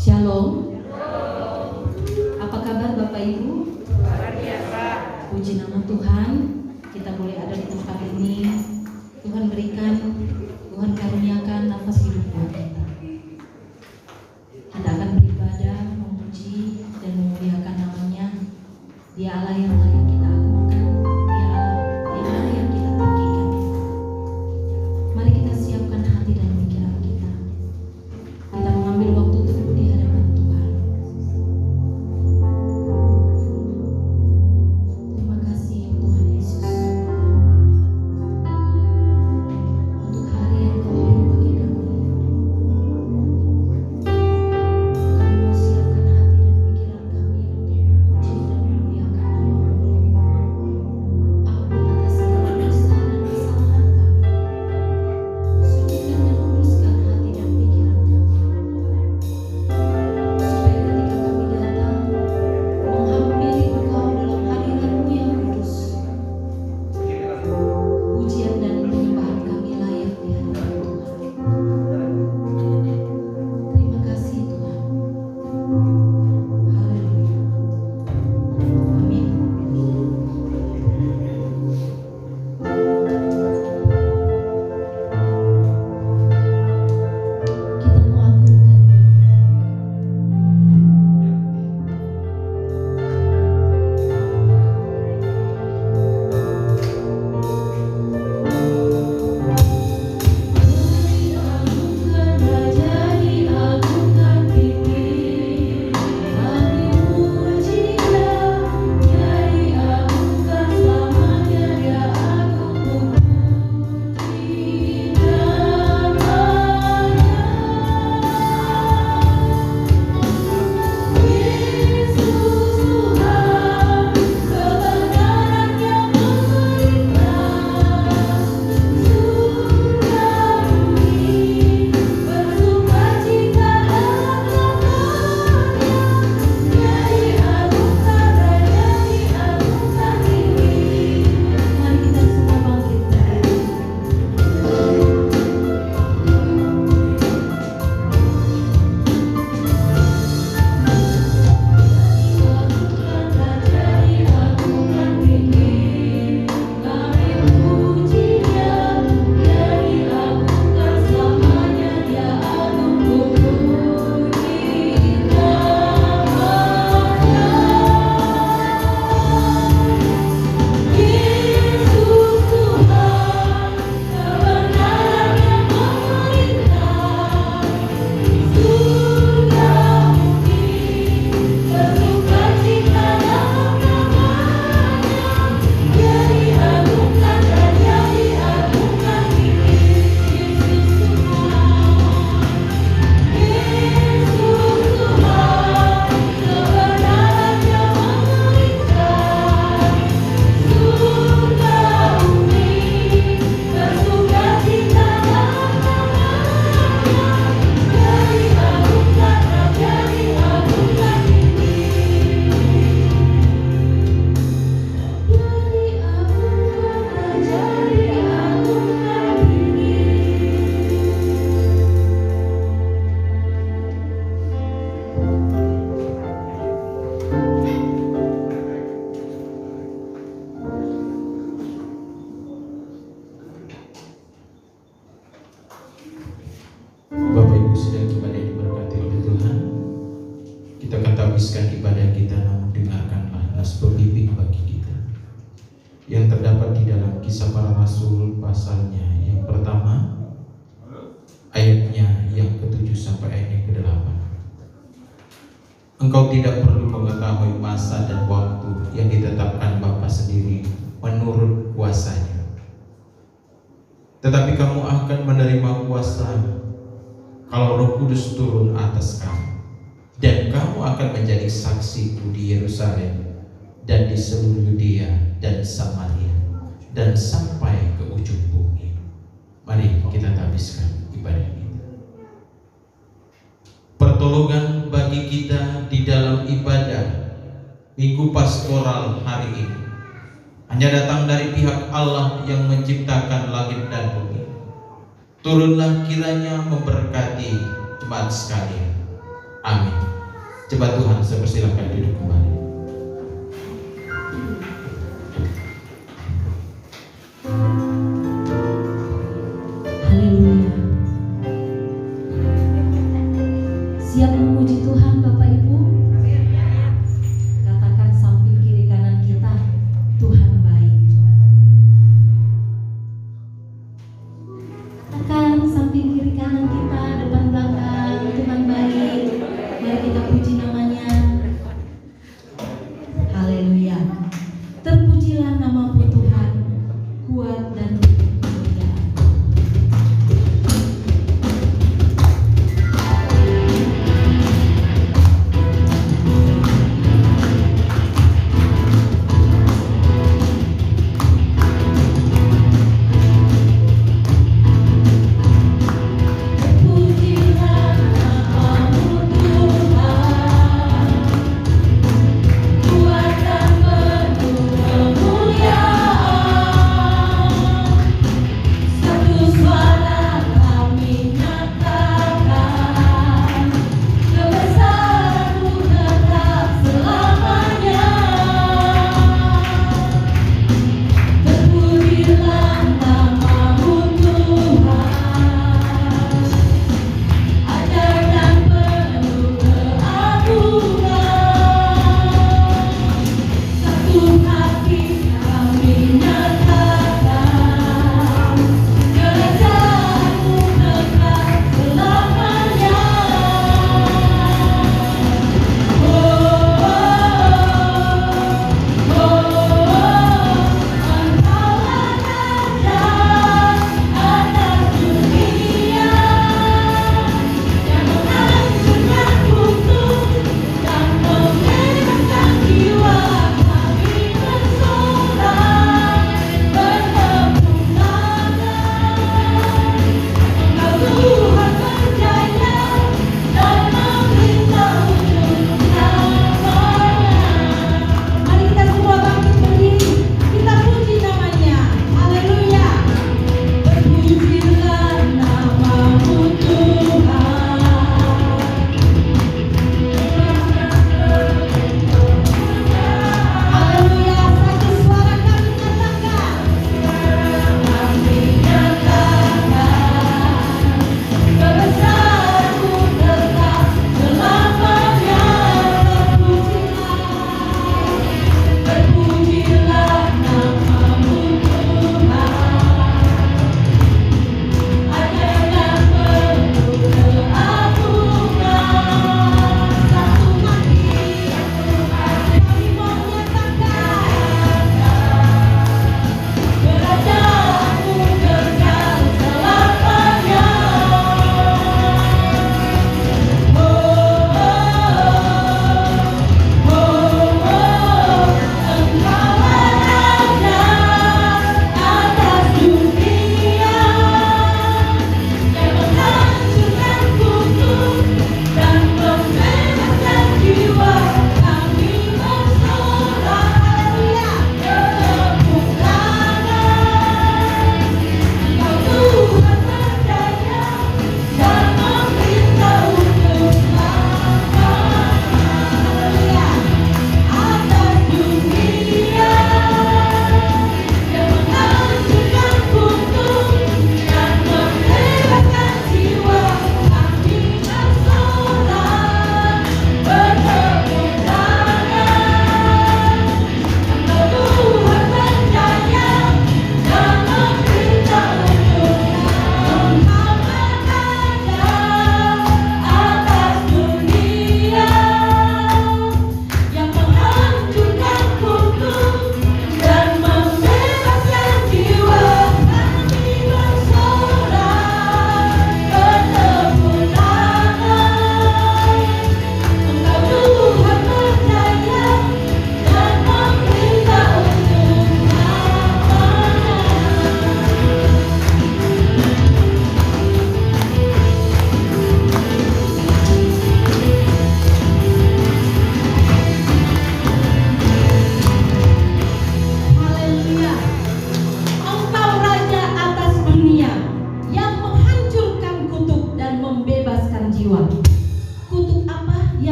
Shalom. Apa kabar Bapak Ibu? Luar biasa. Puji nama Tuhan, kita boleh ada di tempat ini. Tuhan berikan, Tuhan karuniakan nafas hidup buat kita. Kita akan beribadah, memuji dan memuliakan namanya. Dia Allah yang layak kita agungkan, Dia Allah yang kita tinggikan. Mari kita siapkan hati dan pikiran kita. Kita mengambil waktu teduh di hadapan Tuhan. Terima kasih Tuhan Yesus untuk hari yang Kau beri bagi kami. yang terdapat di dalam Kisah Para Rasul pasalnya yang pertama, ayatnya yang ke-7 sampai ayat yang ke-8. Engkau tidak perlu mengetahui masa dan waktu yang ditetapkan Bapa sendiri menurut kuasanya. Tetapi kamu akan menerima kuasa kalau Roh Kudus turun atas kamu. Dan kamu akan menjadi saksiku di Yerusalem dan di seluruh Yudea dan Samaria dan sampai ke ujung bumi. Mari kita habiskan ibadah kita. Pertolongan bagi kita di dalam ibadah Minggu Pastoral hari ini hanya datang dari pihak Allah yang menciptakan langit dan bumi. Turunlah kiranya memberkati jemaat sekalian. Amin. Coba Tuhan, saya persilakan duduk kembali. Haleluya. Siap memuji Tuhan Bapak Ibu? Katakan samping kiri kanan kita, Tuhan baik. Katakan samping kiri kanan kita, depan belakang, Tuhan baik. Mari kita puji namanya. Haleluya. Terpujilah namamu Tuhan, kuat dan kemuliaan. Kuat dan penuh kemuliaan.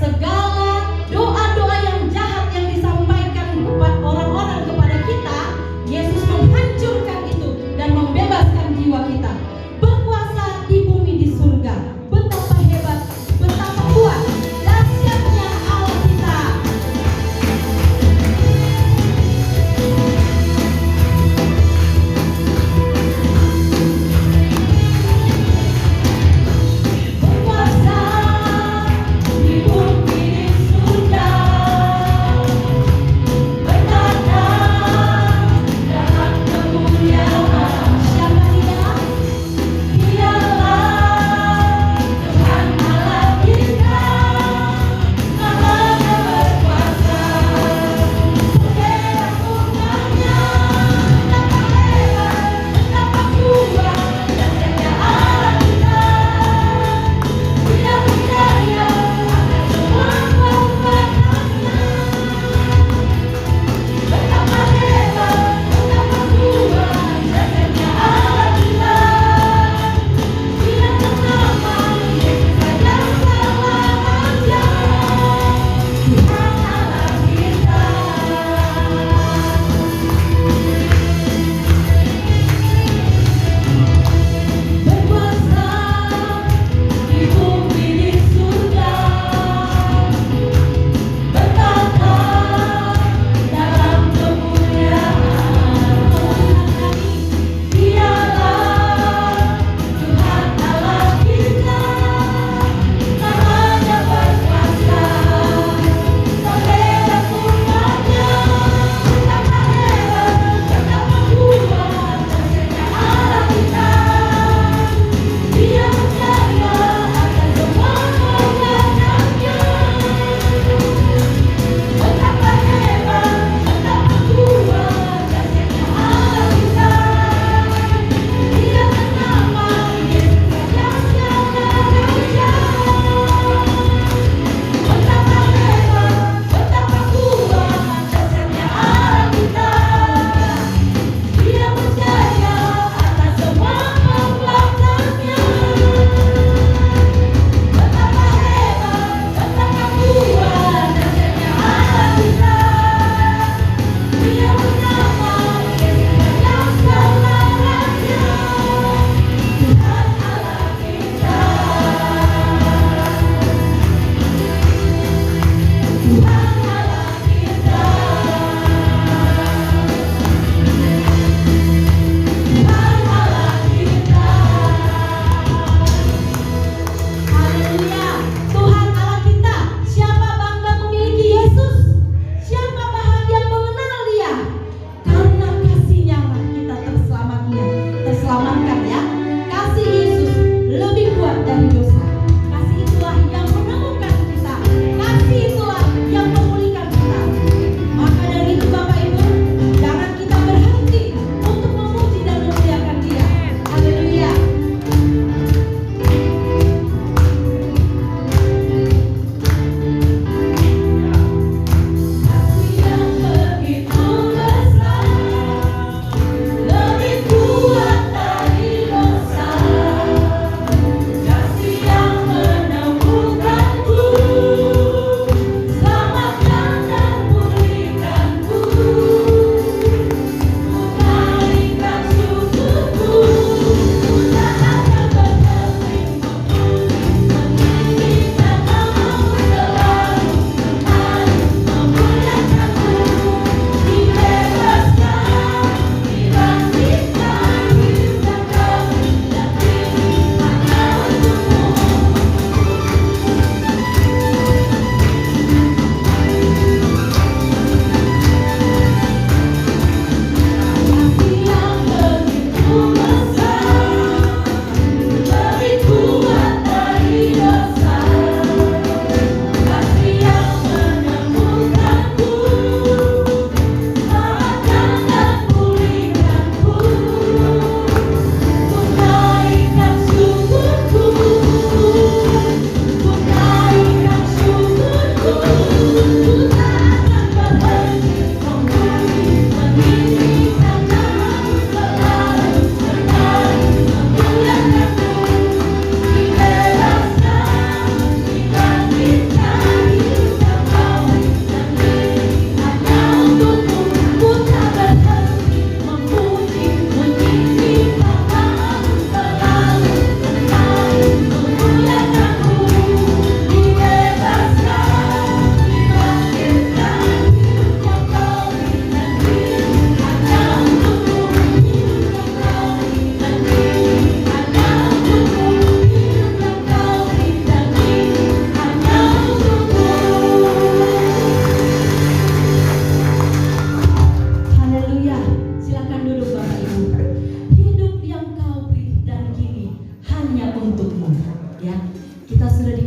segala doa-doa yang jahat yang disampaikan orang-orang kepada kita, Yesus menghancurkan itu dan membebaskan jiwa kita. Berkuasa di bumi di surga. Betapa hebat, betapa kuat, dahsyatnya Allah kita. Berkuasa di bumi di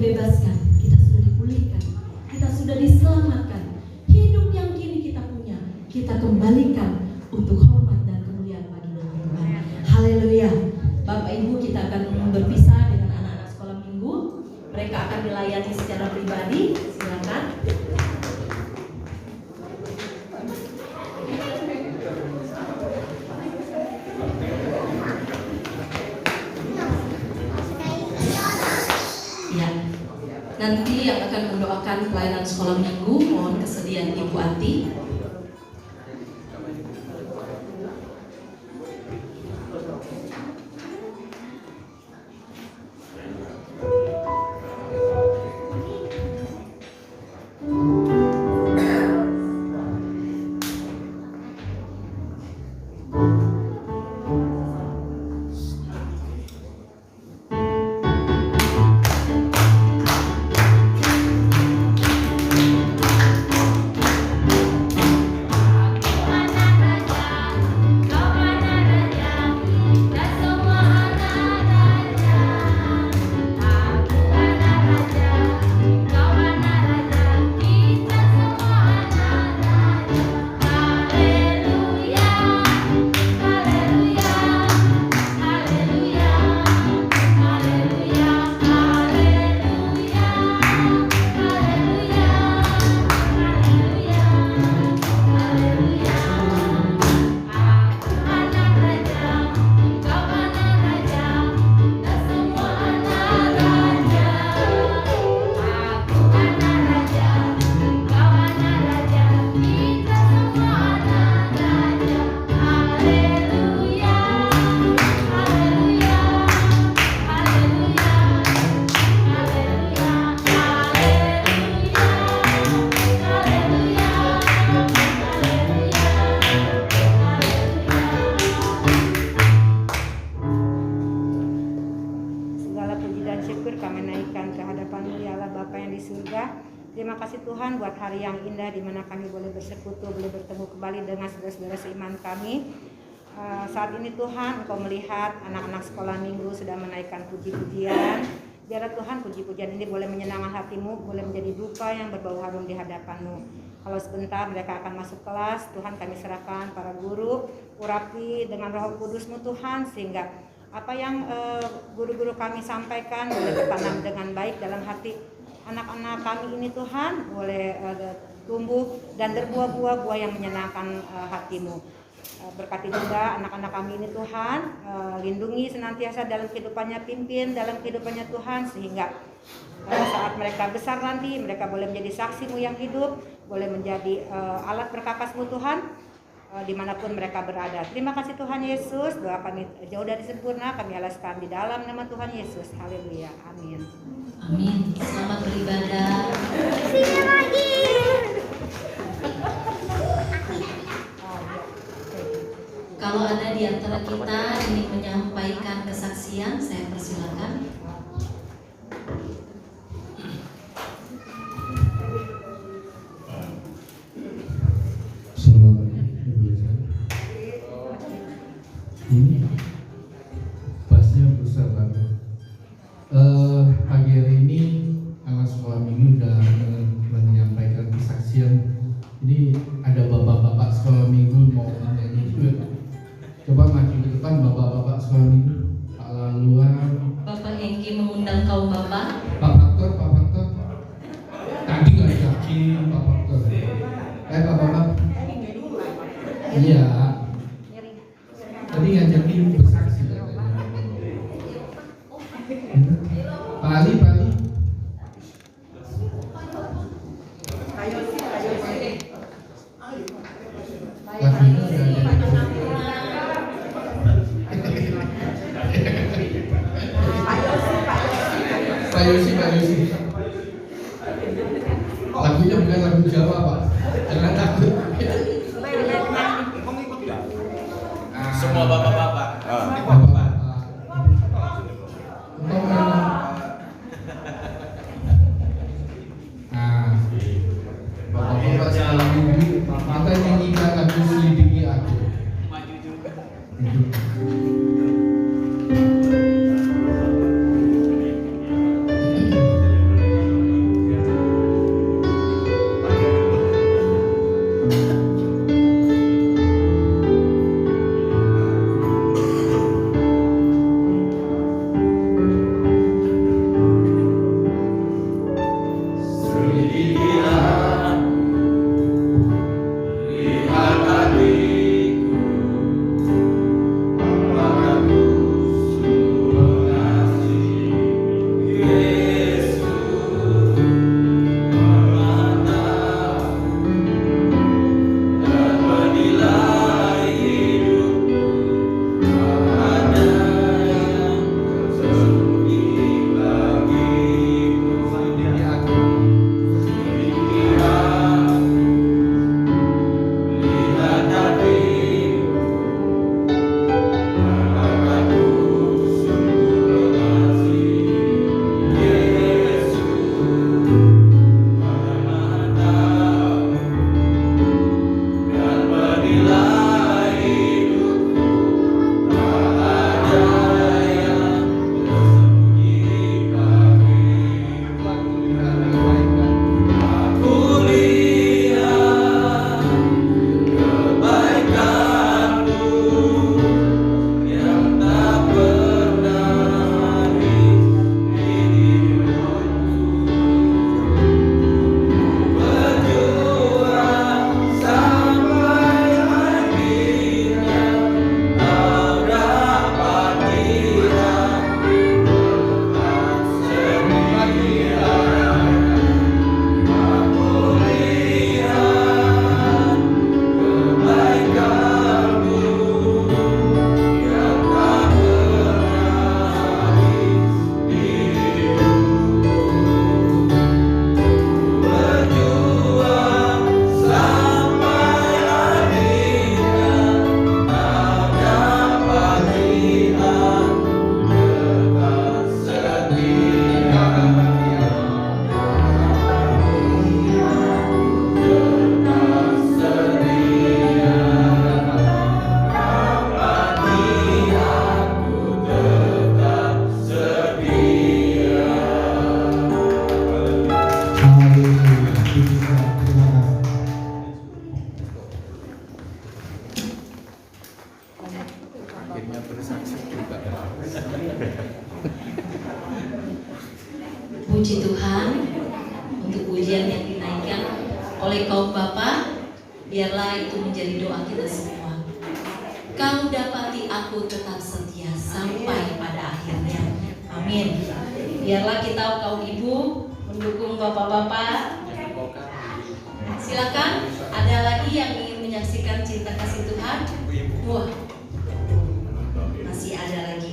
dibebaskan, kita sudah dipulihkan, kita sudah diselamatkan. Hidup yang kini kita punya, kita kembalikan untuk hormat dan kemuliaan bagi nama Tuhan. Haleluya. Bapak Ibu, kita akan berpisah dengan anak-anak sekolah minggu. Mereka akan dilayani secara pribadi. Silakan. Ya, nanti yang akan mendoakan pelayanan sekolah minggu, mohon kesediaan Ibu Ati. Terima kasih Tuhan buat hari yang indah di mana kami boleh bersekutu, boleh bertemu kembali dengan saudara-saudara seiman kami. Saat ini Tuhan, Engkau melihat anak-anak sekolah minggu sudah menaikkan puji-pujian. Biarlah Tuhan puji-pujian ini boleh menyenangkan hatimu, boleh menjadi duka yang berbau harum di hadapan-Mu. Kalau sebentar mereka akan masuk kelas, Tuhan kami serahkan para guru, urapi dengan Roh Kudus-Mu Tuhan, sehingga apa yang guru-guru kami sampaikan boleh tertanam dengan baik dalam hati anak-anak kami ini Tuhan, boleh tumbuh dan berbuah-buah yang menyenangkan hati-Mu. Berkati juga anak-anak kami ini Tuhan, lindungi senantiasa dalam kehidupannya, pimpin dalam kehidupannya Tuhan, sehingga saat mereka besar nanti mereka boleh menjadi saksi-Mu yang hidup, boleh menjadi alat berkakas-Mu Tuhan, dimanapun mereka berada. Terima kasih Tuhan Yesus, doa kami jauh dari sempurna kami alaskan di dalam nama Tuhan Yesus. Haleluya, amin. Amin. Selamat beribadah. Sini lagi. Kalau ada di antara kita ingin menyampaikan kesaksian, saya persilakan. Ini pasnya besar banget. Pagi hari ini anak sekolah minggu sudah menyampaikan kesaksian. Ini ada bapak-bapak sekolah minggu mau menyanyi juga. Coba maju ke depan bapak-bapak sekolah minggu. Pak Laluan. Bapak Hengki mengundang kaum bapak. Pak Faktor. Tadi nggak yakin Pak Faktor. Pak Bapak. Iya. Tadi ngajakin bersaksi katanya. Pak Ali. Lagunya udah ada. Pak Yosi. Lagunya bukan lagu Jawa Pak. Jangan takut. Semua bapak-bapak. Bapak-bapak. Bapak-bapak sekolah minggu, kita nyanyikan lagu Selidiki Aku. Maju juga. Tuhan untuk pujian yang dinaikkan oleh kaum Bapa, biarlah itu menjadi doa kita semua. Kau dapati aku tetap setia sampai pada akhirnya. Amin. Biarlah kita kaum ibu mendukung bapak-bapak. Silakan, ada lagi yang ingin menyaksikan cinta kasih Tuhan? Wah, masih ada lagi.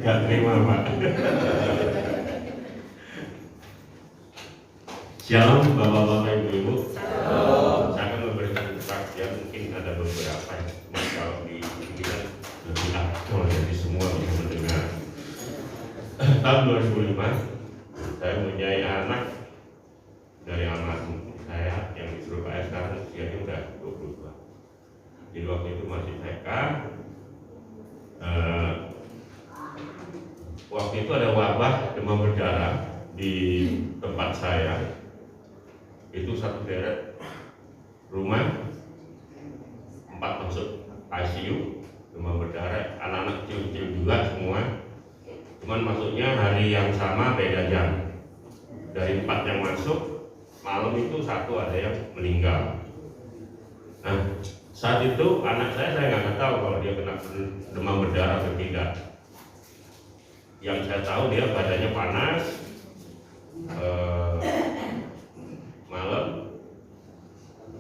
Gak terima, Pak. Shalom Bapak-bapak, Ibu-ibu. Saya akan memberikan kesaksian, mungkin ada beberapa yang kalau di sini kan lebih aktual, jadi semua bisa mendengar. Tahun 2005 saya mempunyai anak dari almarhum saya yang di Surabaya, sekarang usianya udah 22. Jadi waktu itu masih TK. Waktu itu ada wabah demam berdarah di tempat saya. Itu satu deret rumah, 4 masuk ICU, demam berdarah, anak-anak kecil-kecil juga semua. Cuman masuknya hari yang sama, beda jam. Dari 4 yang masuk, malam itu 1 ada yang meninggal. Nah, saat itu anak saya nggak tahu kalau dia kena demam berdarah atau tidak. Yang saya tahu dia badannya panas, malam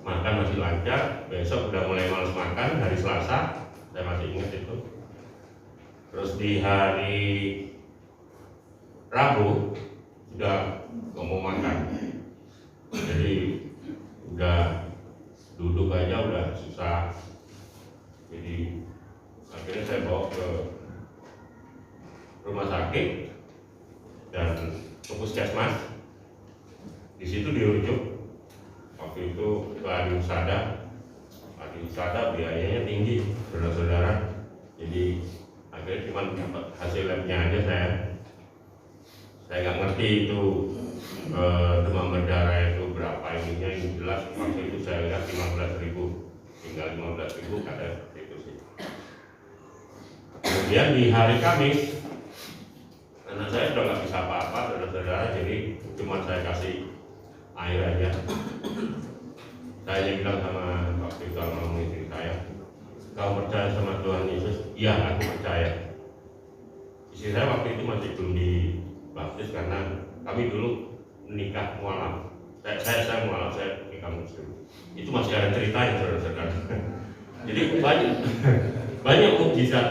makan masih lancar, besok udah mulai malas makan, hari Selasa saya masih ingat itu. Terus di hari Rabu sudah nggak mau makan, jadi udah duduk aja udah susah. Jadi akhirnya saya bawa ke rumah sakit dan ke puskesmas. Di situ dirujuk. Waktu itu ke Adi Husada biayanya tinggi, saudara-saudara. Jadi akhirnya cuma dapat hasil labnya aja saya. Saya nggak ngerti itu demam berdarah itu berapa ininya. Yang jelas waktu itu saya lihat 15.000, tinggal 15.000 kata itu sih. Kemudian di hari Kamis anak saya sudah nggak bisa apa-apa, saudara-saudara. Jadi cuma saya kasih air aja. Saya bilang sama waktu itu almarhum istri saya, kau percaya sama Tuhan Yesus? Iya, aku percaya. Istri saya waktu itu masih belum dibaptis karena kami dulu menikah mualaf. Saya mualaf, saya nikah muslim. Itu masih ada ceritanya, saudara-saudara. Jadi banyak mukjizat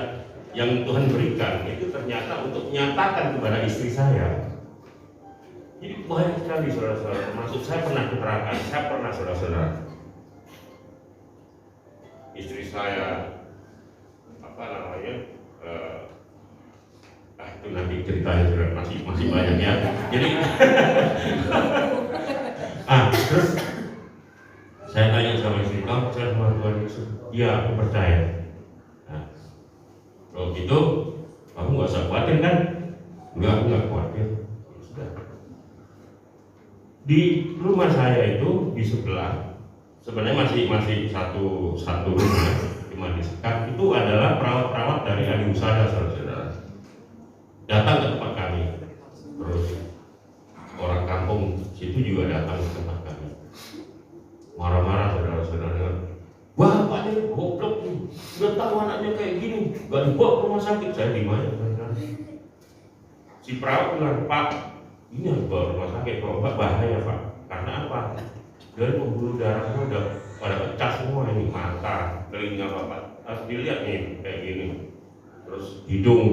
yang Tuhan berikan itu ternyata untuk menyatakan kepada istri saya. Jadi banyak sekali saudara-saudara, termasuk saya pernah keterangan, saya pernah saudara-saudara, istri saya itu nanti ceritanya saudara, masih banyak ya. Jadi terus saya tanya sama istri, kamu percaya sama Tuhan Yesus? Iya, aku percaya. Kalau gitu, kamu nggak usah khawatir kan? Enggak, aku nggak khawatir. Sudah. Di rumah saya itu di sebelah, sebenarnya masih satu rumah, cuma di sekat itu adalah perawat-perawat dari Adi Husada, saudara-saudara. Datang ke tempat kami. Terus orang kampung situ juga datang ke tempat kami. Marah-marah saudara-saudara. Bapaknya goblok nih, udah tahu anaknya kayak gini, gak dibawa ke rumah sakit. Saya di mana? Si perawat bilang, Pak, ini harus bawa ke rumah sakit, Pak, bahaya Pak. Karena apa? Dari pembuluh darahnya udah pada pecah semua, ini mata, telinga Bapak harus dilihat nih kayak gini. Terus hidung,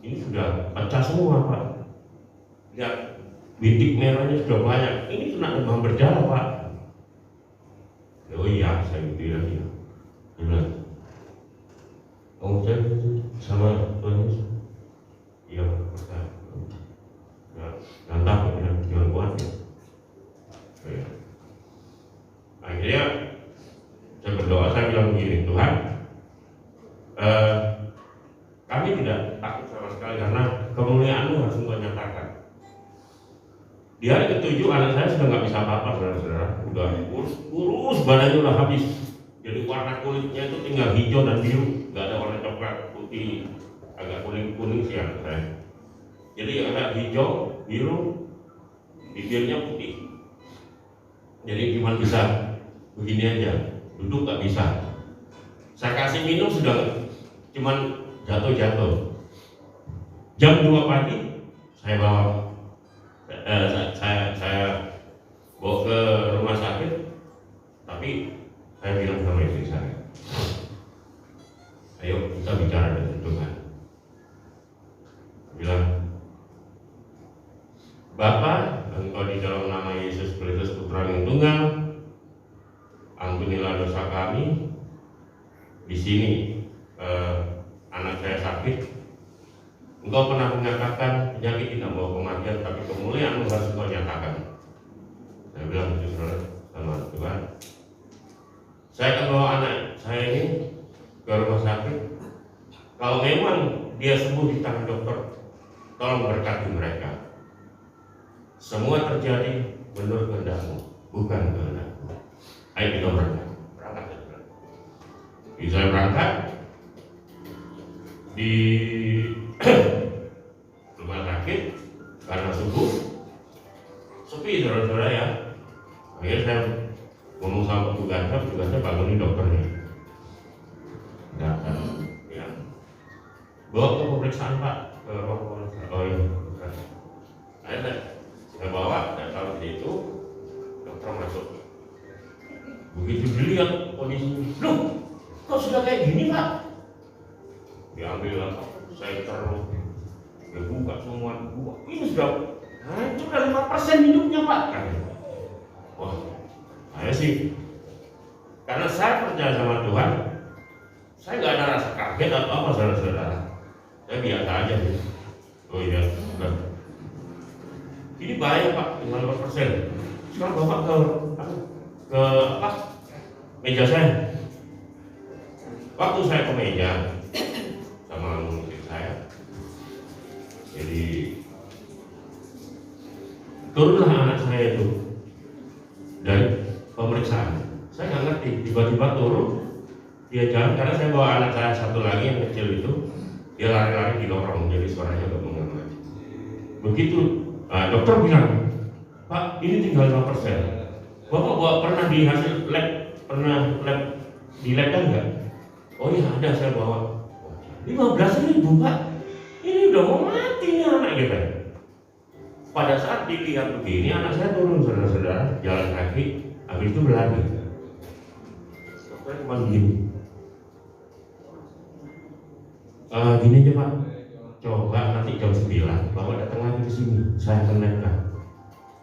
ini sudah pecah semua Pak. Lihat, bintik merahnya sudah banyak. Ini kena demam berdarah Pak. Oh iya, saya bilang ya. Dia bilang, kamu percaya sama Tuhan Yesus? Iya, percaya. Jangan takut ya, jangan khawatir. Akhirnya saya berdoa, saya bilang begini, Tuhan, kami tidak takut sama sekali karena kemuliaan-Mu harus Engkau nyatakan. Di hari ke-7 anak saya sudah nggak bisa apa-apa, saudara-saudara. Udah kurus, badannya udah habis. Jadi warna kulitnya itu tinggal hijau dan biru, nggak ada warna coklat, putih, agak kuning-kuning sih anak saya. Jadi yang ada hijau, biru, bibirnya putih. Jadi cuma bisa begini aja, duduk nggak bisa. Saya kasih minum sudah cuman jatuh-jatuh. Jam 2 pagi saya bawa saya bawa ke rumah sakit, tapi saya bilang sama istri saya, ayo kita bicara dengan Tuhan. Bilang, Bapa, Engkau di dalam nama Yesus Kristus Putra yang Tunggal, ampunilah dosa kami. Di sini anak saya sakit. Engkau pernah mengatakan penyakit tidak membawa kematian, tapi kemuliaan harus Engkau nyatakan. Saya bilang sama Tuhan, saya akan bawa anak saya ini ke rumah sakit. Kalau memang dia sembuh di tangan dokter, tolong berkati mereka. Semua terjadi menurut kehendak-Mu, bukan kehendak-Ku. Ayo kita berangkat. Bisa berangkat di rumah sakit karena subuh sepi, saudara-saudara ya. Akhirnya saya ngomong sama petugasnya bangunin dokternya. Datang, ya. Bawa ke pemeriksaan Pak, ke ruang pemeriksaan. Oh iya. Akhirnya saya bawa, dan taruh di situ, dokter masuk. Begitu dilihat kondisinya, loh, kok sudah kayak gini Pak? Diambil apa? Saya taruh, dibuka semua, ini sudah hancur dari 5% hidupnya Pak. Wah, saya sih, karena saya percaya sama Tuhan, saya nggak ada rasa kaget atau apa, saudara-saudara. Saya biasa aja sih. Oh iya, benar. Ini bahaya Pak, 5%. Sekarang Bapak ke apa? Meja saya. Waktu saya ke meja sama musik saya, jadi turunlah anak saya itu dari pemeriksaan. Saya nggak ngerti, tiba-tiba turun, dia jalan, karena saya bawa anak saya satu lagi yang kecil itu, dia lari-lari di lorong, jadi suaranya nggak mengenai. Begitu dokter bilang, Pak, ini tinggal 5%. Bapak pernah di hasil lab, di lab kan nggak? Oh iya ada, saya bawa 15.000 Pak. Ini udah mau mati nih anak kita. Pada saat dilihat begini, anak saya turun, saudara-saudara, jalan kaki, habis itu berlari. Dokter cuma begini. Gini aja Pak, coba nanti jam 9 Bapak datang lagi ke sini, saya akan lihatkan.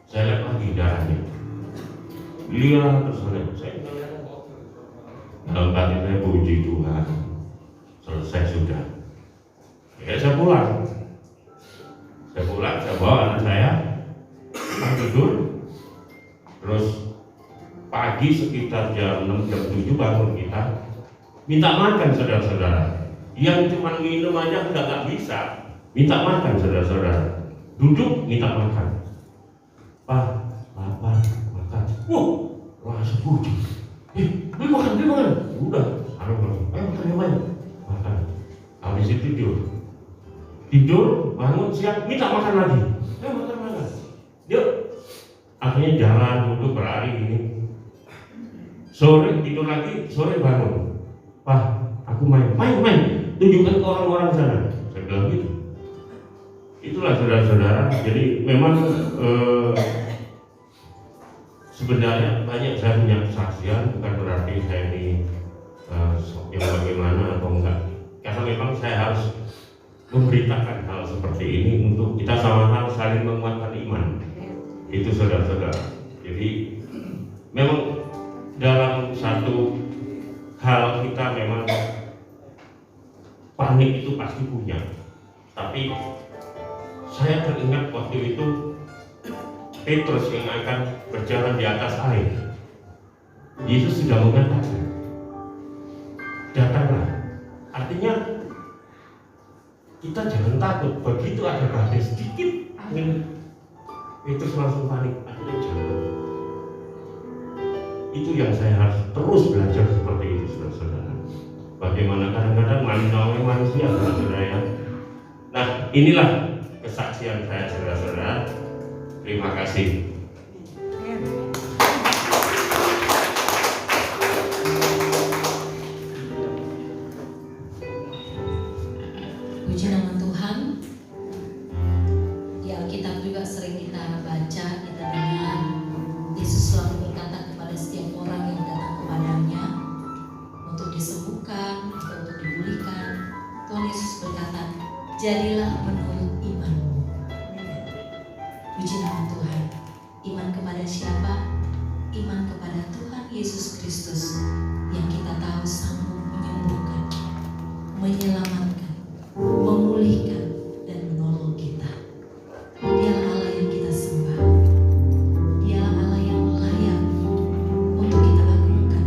Saya lihat lagi darahnya. Lihat terus saya lihat. Dalam hati saya, puji Tuhan, selesai sudah. Ya saya pulang. Saya bawa anak saya tidur. Terus pagi sekitar jam 6, jam 7 bangun kita, minta makan, saudara-saudara. Yang cuma minum aja udah nggak bisa, minta makan, saudara-saudara. Duduk minta makan. Pak, lapar, makan. Rasa puji. Beli makan. Udah, ayo makan. Makan. Habis itu tidur, bangun, siang, minta makan lagi. Makan. Dia akhirnya jalan, duduk, berlari gini. Sore tidur lagi, sore bangun. Pak, aku main. Tunjukkan ke orang-orang sana. Saya bilang gitu. Itulah saudara-saudara. Jadi memang sebenarnya banyak saya punya kesaksian, bukan berarti saya ini yang bagaimana atau enggak. Karena memang saya harus memberitakan hal seperti ini untuk kita sama-sama saling menguatkan iman. Itu saudara-saudara. Jadi memang dalam satu hal kita memang panik itu pasti punya. Tapi saya teringat waktu itu Petrus yang akan berjalan di atas air. Yesus sudah mengatakan, datanglah. Artinya kita jangan takut. Begitu ada badai sedikit angin, Petrus langsung panik. Akhirnya jangan. Itu yang saya harus terus belajar seperti manusia, saudara-saudara ya. Nah, inilah kesaksian saya, saudara-saudara. Terima kasih. Puji nama Tuhan. Di Alkitab juga sering kita baca, kita dengar Yesus selalu berkata kepada setiap orang yang datang kepadanya untuk disembuhkan atau untuk dipulihkan. Tuhan Yesus berkata, jadilah menurut imanmu. Puji nama Tuhan. Iman kepada siapa? Iman kepada Tuhan Yesus Kristus yang kita tahu sanggup menyembuhkan, menyelamatkan, memulihkan, dan menolong kita. Dialah Allah yang kita sembah. Dialah Allah yang layak untuk kita agungkan.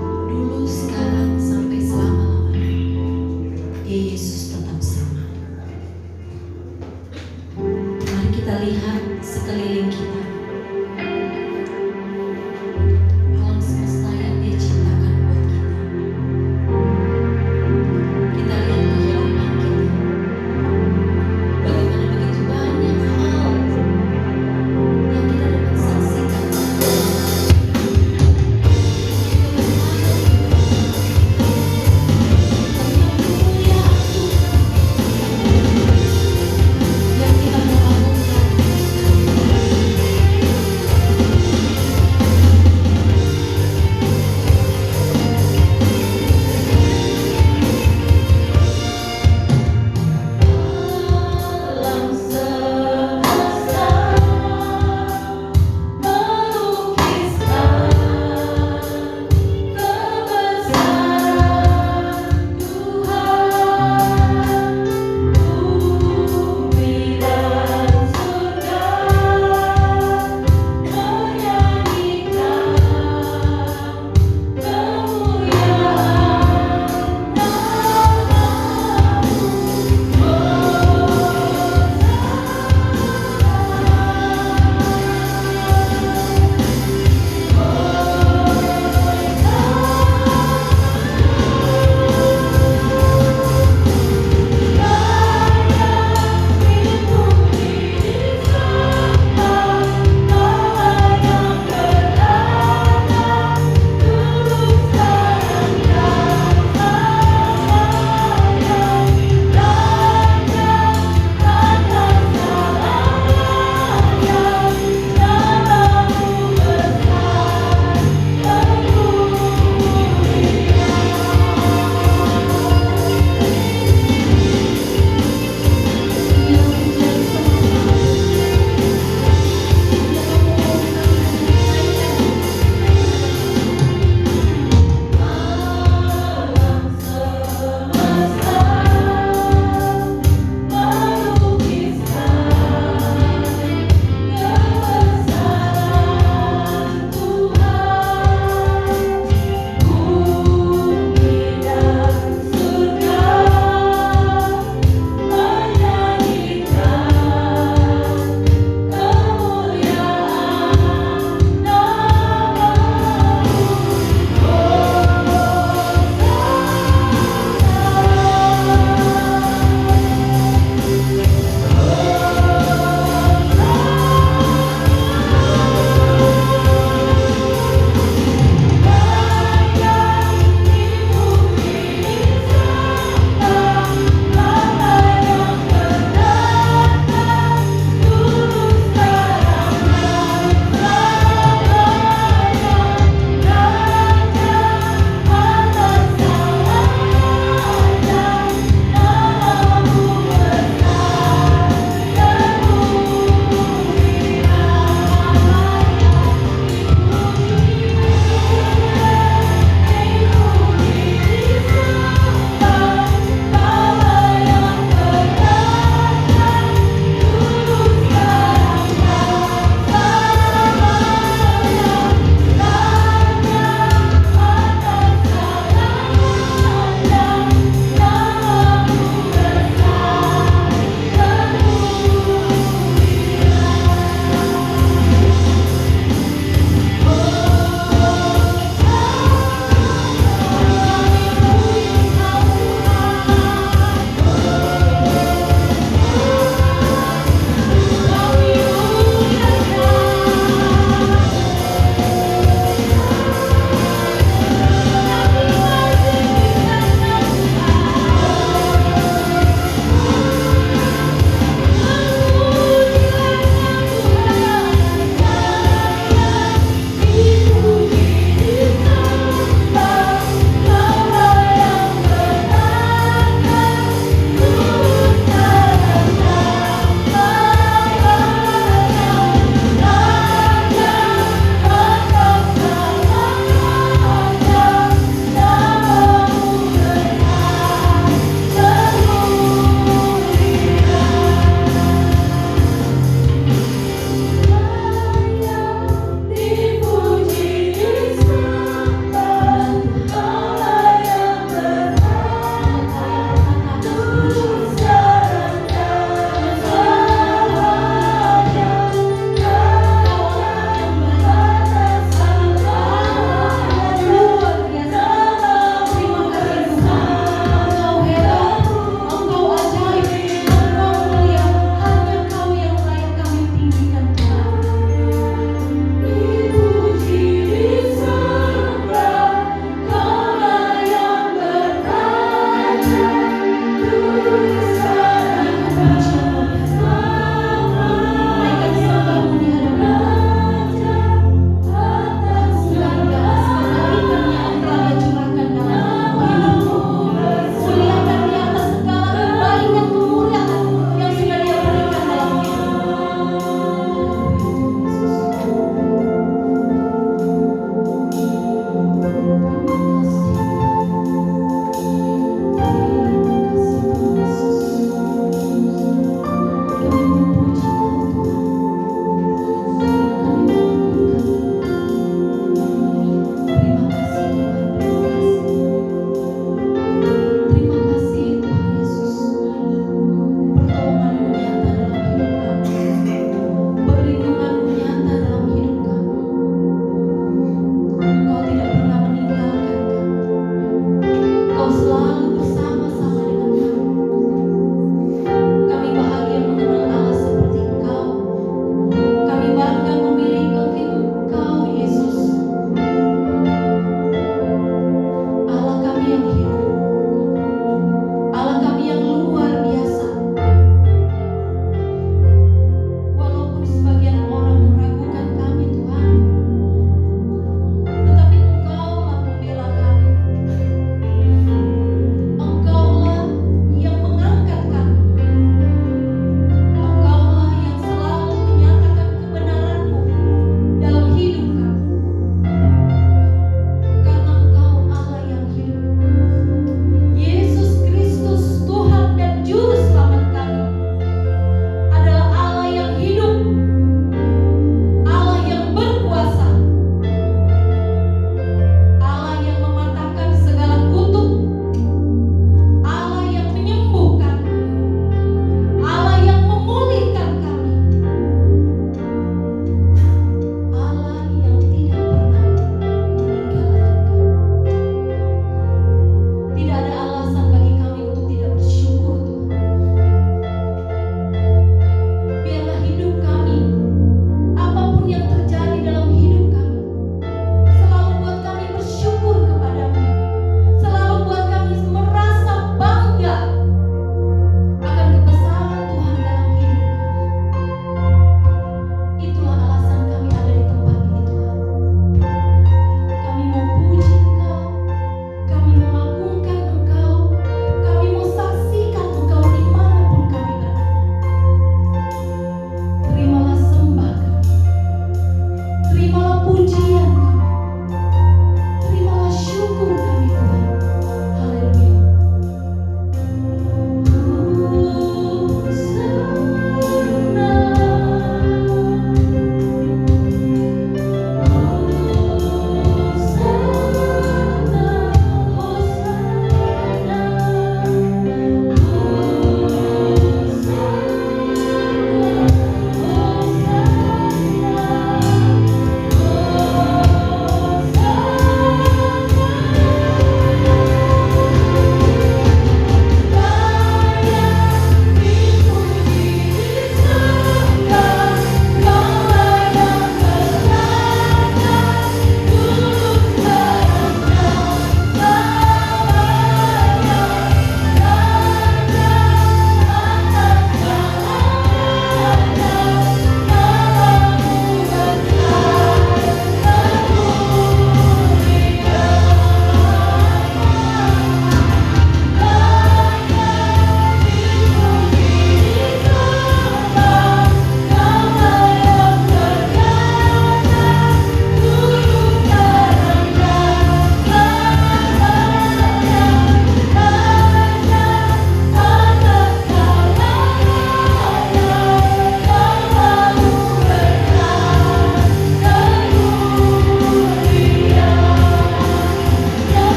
Dulu, sekarang, sampai selama-lamanya. Dia Yesus tetap sama.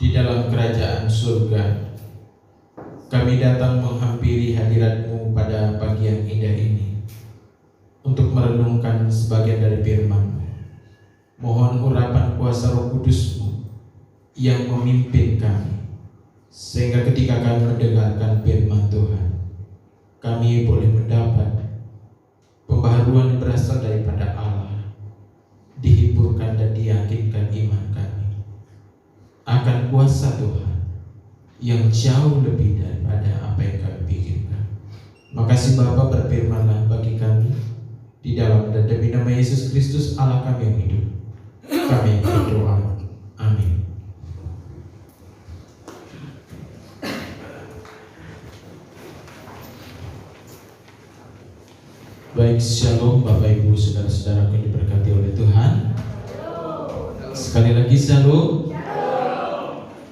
di dalam kerajaan surga. Kami datang menghampiri hadirat-Mu pada pagi yang indah ini untuk merenungkan sebagian dari firman-Mu. Mohon urapan kuasa Roh Kudus-Mu yang memimpin kami, sehingga ketika kami mendengarkan firman Tuhan, kami boleh mendapat pembaharuan yang berasal daripada Allah, dihiburkan dan diyakinkan iman kami akan kuasa Tuhan yang jauh lebih daripada apa yang kami pikirkan. Makasih Bapa, berfirmanlah bagi kami di dalam dan demi nama Yesus Kristus Allah kami yang hidup. Kami berdoa. Amin. Baik, shalom Bapak Ibu saudara-saudara yang diberkati oleh Tuhan. Sekali lagi shalom.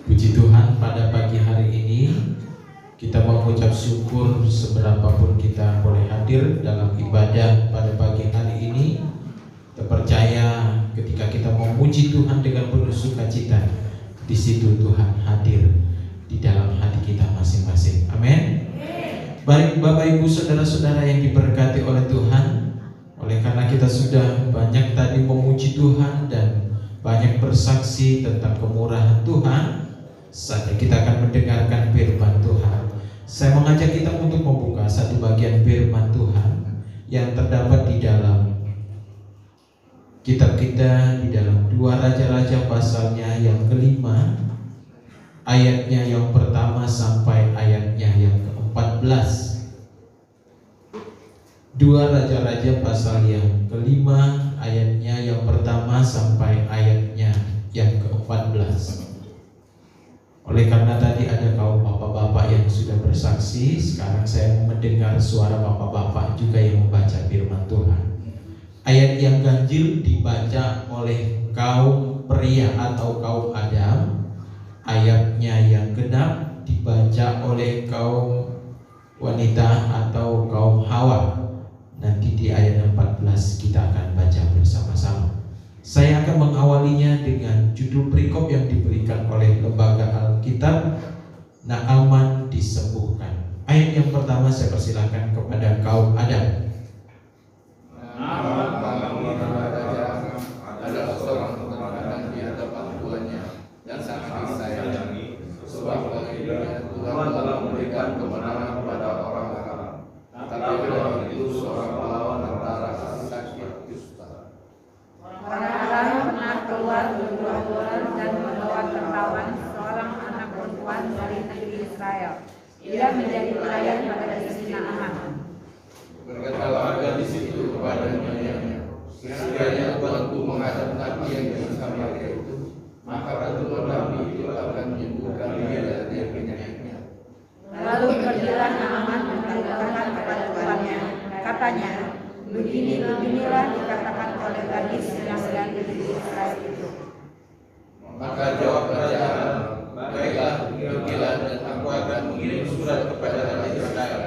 Puji Tuhan, pada pagi hari ini kita mau mengucap syukur seberapapun kita boleh hadir dalam ibadah pada pagi hari ini. Kita percaya ketika kita memuji Tuhan dengan penuh sukacita, di situ Tuhan hadir di dalam hati kita masing-masing. Amin. Baik Bapak Ibu saudara-saudara yang diberkati oleh Tuhan, oleh karena kita sudah banyak tadi memuji Tuhan dan banyak bersaksi tentang kemurahan Tuhan, saatnya kita akan mendengarkan firman Tuhan. Saya mengajak kita untuk membuka satu bagian firman Tuhan yang terdapat di dalam kitab kita, di dalam 2 Raja-Raja pasalnya yang kelima, ayatnya yang pertama sampai ayatnya yang ke-14. 2 Raja-Raja pasal yang kelima, ayatnya yang pertama sampai ayatnya yang ke-14. Oleh karena tadi ada kaum bapak-bapak yang sudah bersaksi, sekarang saya mendengar suara bapak-bapak juga yang membaca firman Tuhan. Ayat yang ganjil dibaca oleh kaum pria atau kaum Adam, ayatnya yang genap dibaca oleh kaum wanita atau kaum Hawa. Nanti di ayat 14 kita akan baca bersama-sama. Saya akan mengawalinya dengan judul perikop yang diberikan oleh Lembaga Alkitab, Naaman disembuhkan. Ayat yang pertama saya persilakan kepada kaum Adam. Naaman adalah seorang pedagang di hadapan tuannya yang sangat disayangi, sebab baginya Tuhan telah memberikan kemenangan pada orang Aram. Tapi orang itu seorang pahlawan antara sakit kusta. Orang Aram pernah keluar berbulan-bulan dan membawa tertawan seorang anak perempuan dari negeri Israel. Ia menjadi pelayan pada istri Naaman. Berkatalah harga di situ kepada nyonya, sekiranya tuanku menghadap nabi yang di Samaria itu, maka pertemuan nabi itu akan menyembuhkan dia dari penyakitnya. Lalu pergilah Naaman memberitakan pada tuannya. Katanya, beginilah dikatakan oleh gadis yang dari negeri Israel itu. Maka jawab raja, baiklah, pergilah dan aku akan mengirim surat kepada raja Israel.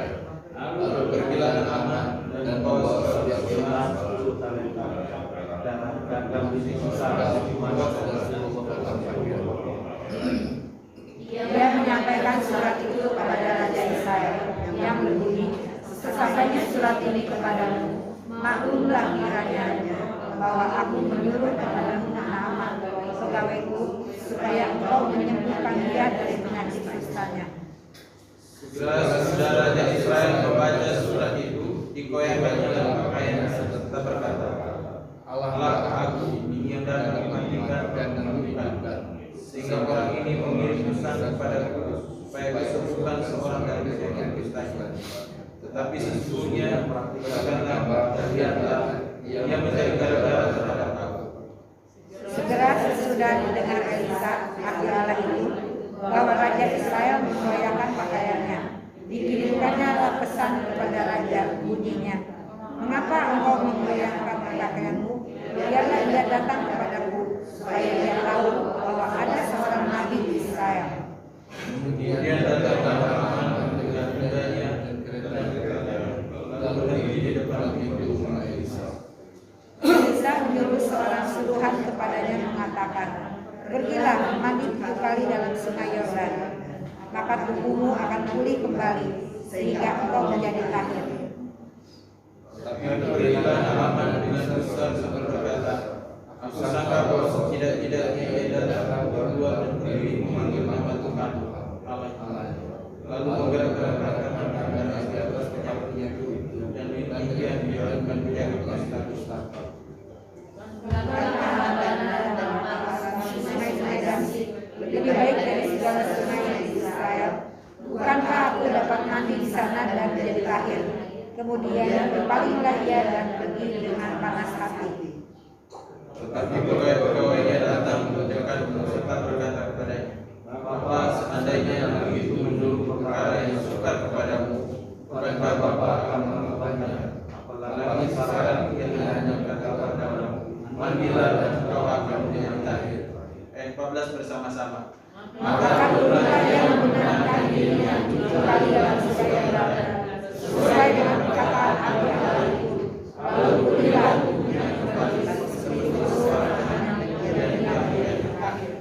Lalu pergilah Naaman dan bawa setiap firman 10 talenta dan akan disusahkan membuat Ia menyampaikan surat itu kepada raja Israel yang berbunyi, sesampainya surat ini kepadamu, maklumlah kiranya bahwa aku menyuruh kepada Naaman pegawaiku supaya engkau menyembuhkan dia dari penyakit kustanya. Segera sesudah Raja Israel membaca surat itu, dikoyakkannya dalam pakaian serta berkata, Allah aku yang dapat mematikan dan menghidupkan, sehingga orang ini mengirim pesan kepadaku supaya disembuhkan seorang dari penyakit kustanya. Tetapi sesungguhnya katakanlah dan lihatlah, ia menjadi gara-gara terhadap aku. Segera sesudah didengar Elisa, hati Allah itu, bahwa Raja Israel mengoyakkan pakaiannya. Dikirimkannya pesan kepada Raja, bunyinya, mengapa engkau mengoyakkan pakaianmu? Biarlah ia datang kepadaku, supaya dia tahu bahwa ada seorang nabi di Israel. Kemudian datang Naaman dengan kudanya dan kereta, lalu pergi di depan pintu rumah Elisa. Elisa menyuruh seorang suruhan kepadanya mengatakan, pergilah, mandi 7 kali kembali dalam sungai Yordan, maka tubuhmu akan pulih kembali sehingga engkau menjadi tahir. Tapi berikan aman dengan besar berkata, aku sangka bahwa tidak-tidaknya ia datang berdua dan berdiri memanggil nama Tuhan Allah, lalu menggerak-gerakkan tangan di atas penyakit itu, dan demikian dijalankan penyakit kusta. Sungai-sungai Damsik lebih baik dari segala sungai di Israel. Bukankah aku dapat mandi di sana dan menjadi tahir? Kemudian berpalinglah ia dan pergi dengan panas hati. Tetapi pegawai-pegawainya datang mendekat serta berkata kepadanya, Bapa, seandainya yang begitu menurut perkara yang sukar kepadamu, bukankah Bapa akan melakukannya? Apalagi sekarang yang hanya berkata kepadamu, mandilah dan engkau akan menjadi tahir. Ayat 14 bersama-sama. Maka turunlah ia membenarkan dirinya kembali dalam sungai Yordan, sesuai dengan perkataan Abu itu. Lalu pulihlah tubuhnya kembali seperti seorang anak yang menjadi tahir.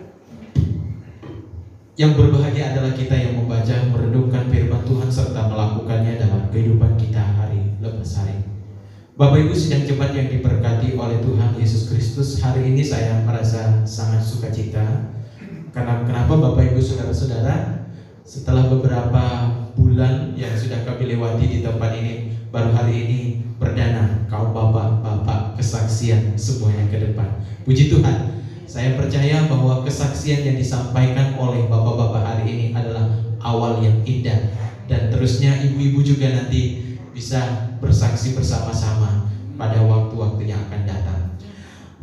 Yang berbahagia adalah kita yang membaca, merenungkan firman Tuhan serta melakukannya dalam kehidupan kita hari lepas hari. Bapak Ibu sidang jemaat yang diberkati oleh Tuhan Yesus Kristus, hari ini saya merasa sangat sukacita. Karena kenapa Bapak Ibu saudara-saudara, setelah beberapa bulan yang sudah kami lewati di tempat ini, baru hari ini perdana kaum bapak-bapak kesaksian semuanya ke depan. Puji Tuhan. Saya percaya bahwa kesaksian yang disampaikan oleh bapak-bapak hari ini adalah awal yang indah, dan terusnya ibu-ibu juga nanti bisa bersaksi bersama-sama pada waktu-waktu yang akan datang.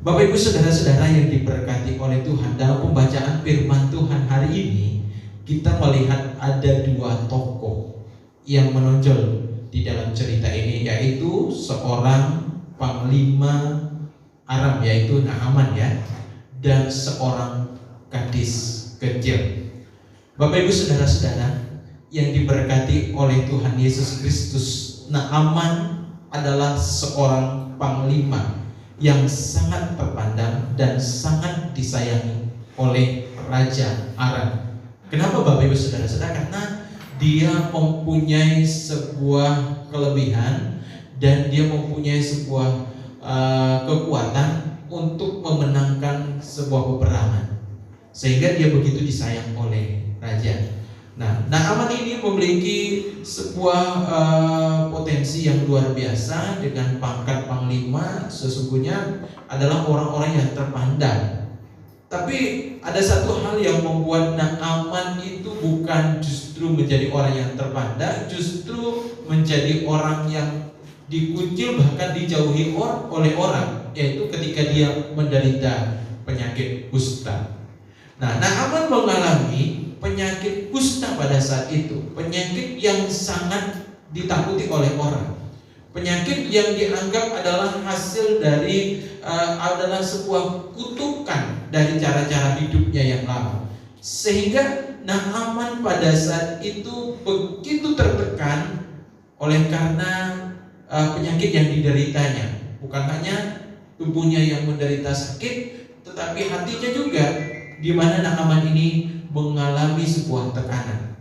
Bapak Ibu saudara-saudara yang diberkati oleh Tuhan, dalam pembacaan firman Tuhan hari ini kita melihat ada dua tokoh yang menonjol di dalam cerita ini, yaitu seorang panglima Aram yaitu Naaman ya, dan seorang gadis kecil. Bapak Ibu saudara-saudara yang diberkati oleh Tuhan Yesus Kristus, Naaman adalah seorang panglima yang sangat terpandang dan sangat disayangi oleh Raja Aram. Kenapa Bapak Ibu saudara-saudara? Karena dia mempunyai sebuah kelebihan dan dia mempunyai sebuah kekuatan untuk memenangkan sebuah peperangan, sehingga dia begitu disayang oleh raja. Nah, Naaman ini memiliki sebuah potensi yang luar biasa. Dengan pangkat panglima, sesungguhnya adalah orang-orang yang terpandang. Tapi ada satu hal yang membuat Naaman itu bukan justru menjadi orang yang terpandang, justru menjadi orang yang dikucil, bahkan dijauhi oleh orang, yaitu ketika dia menderita penyakit kusta. Nah, Naaman mengalami penyakit kusta pada saat itu, penyakit yang sangat ditakuti oleh orang, penyakit yang dianggap adalah hasil dari adalah sebuah kutukan dari cara-cara hidupnya yang lama, sehingga Naaman pada saat itu begitu tertekan oleh karena penyakit yang dideritanya. Bukan hanya tubuhnya yang menderita sakit, tetapi hatinya juga, di mana Naaman ini mengalami sebuah tekanan.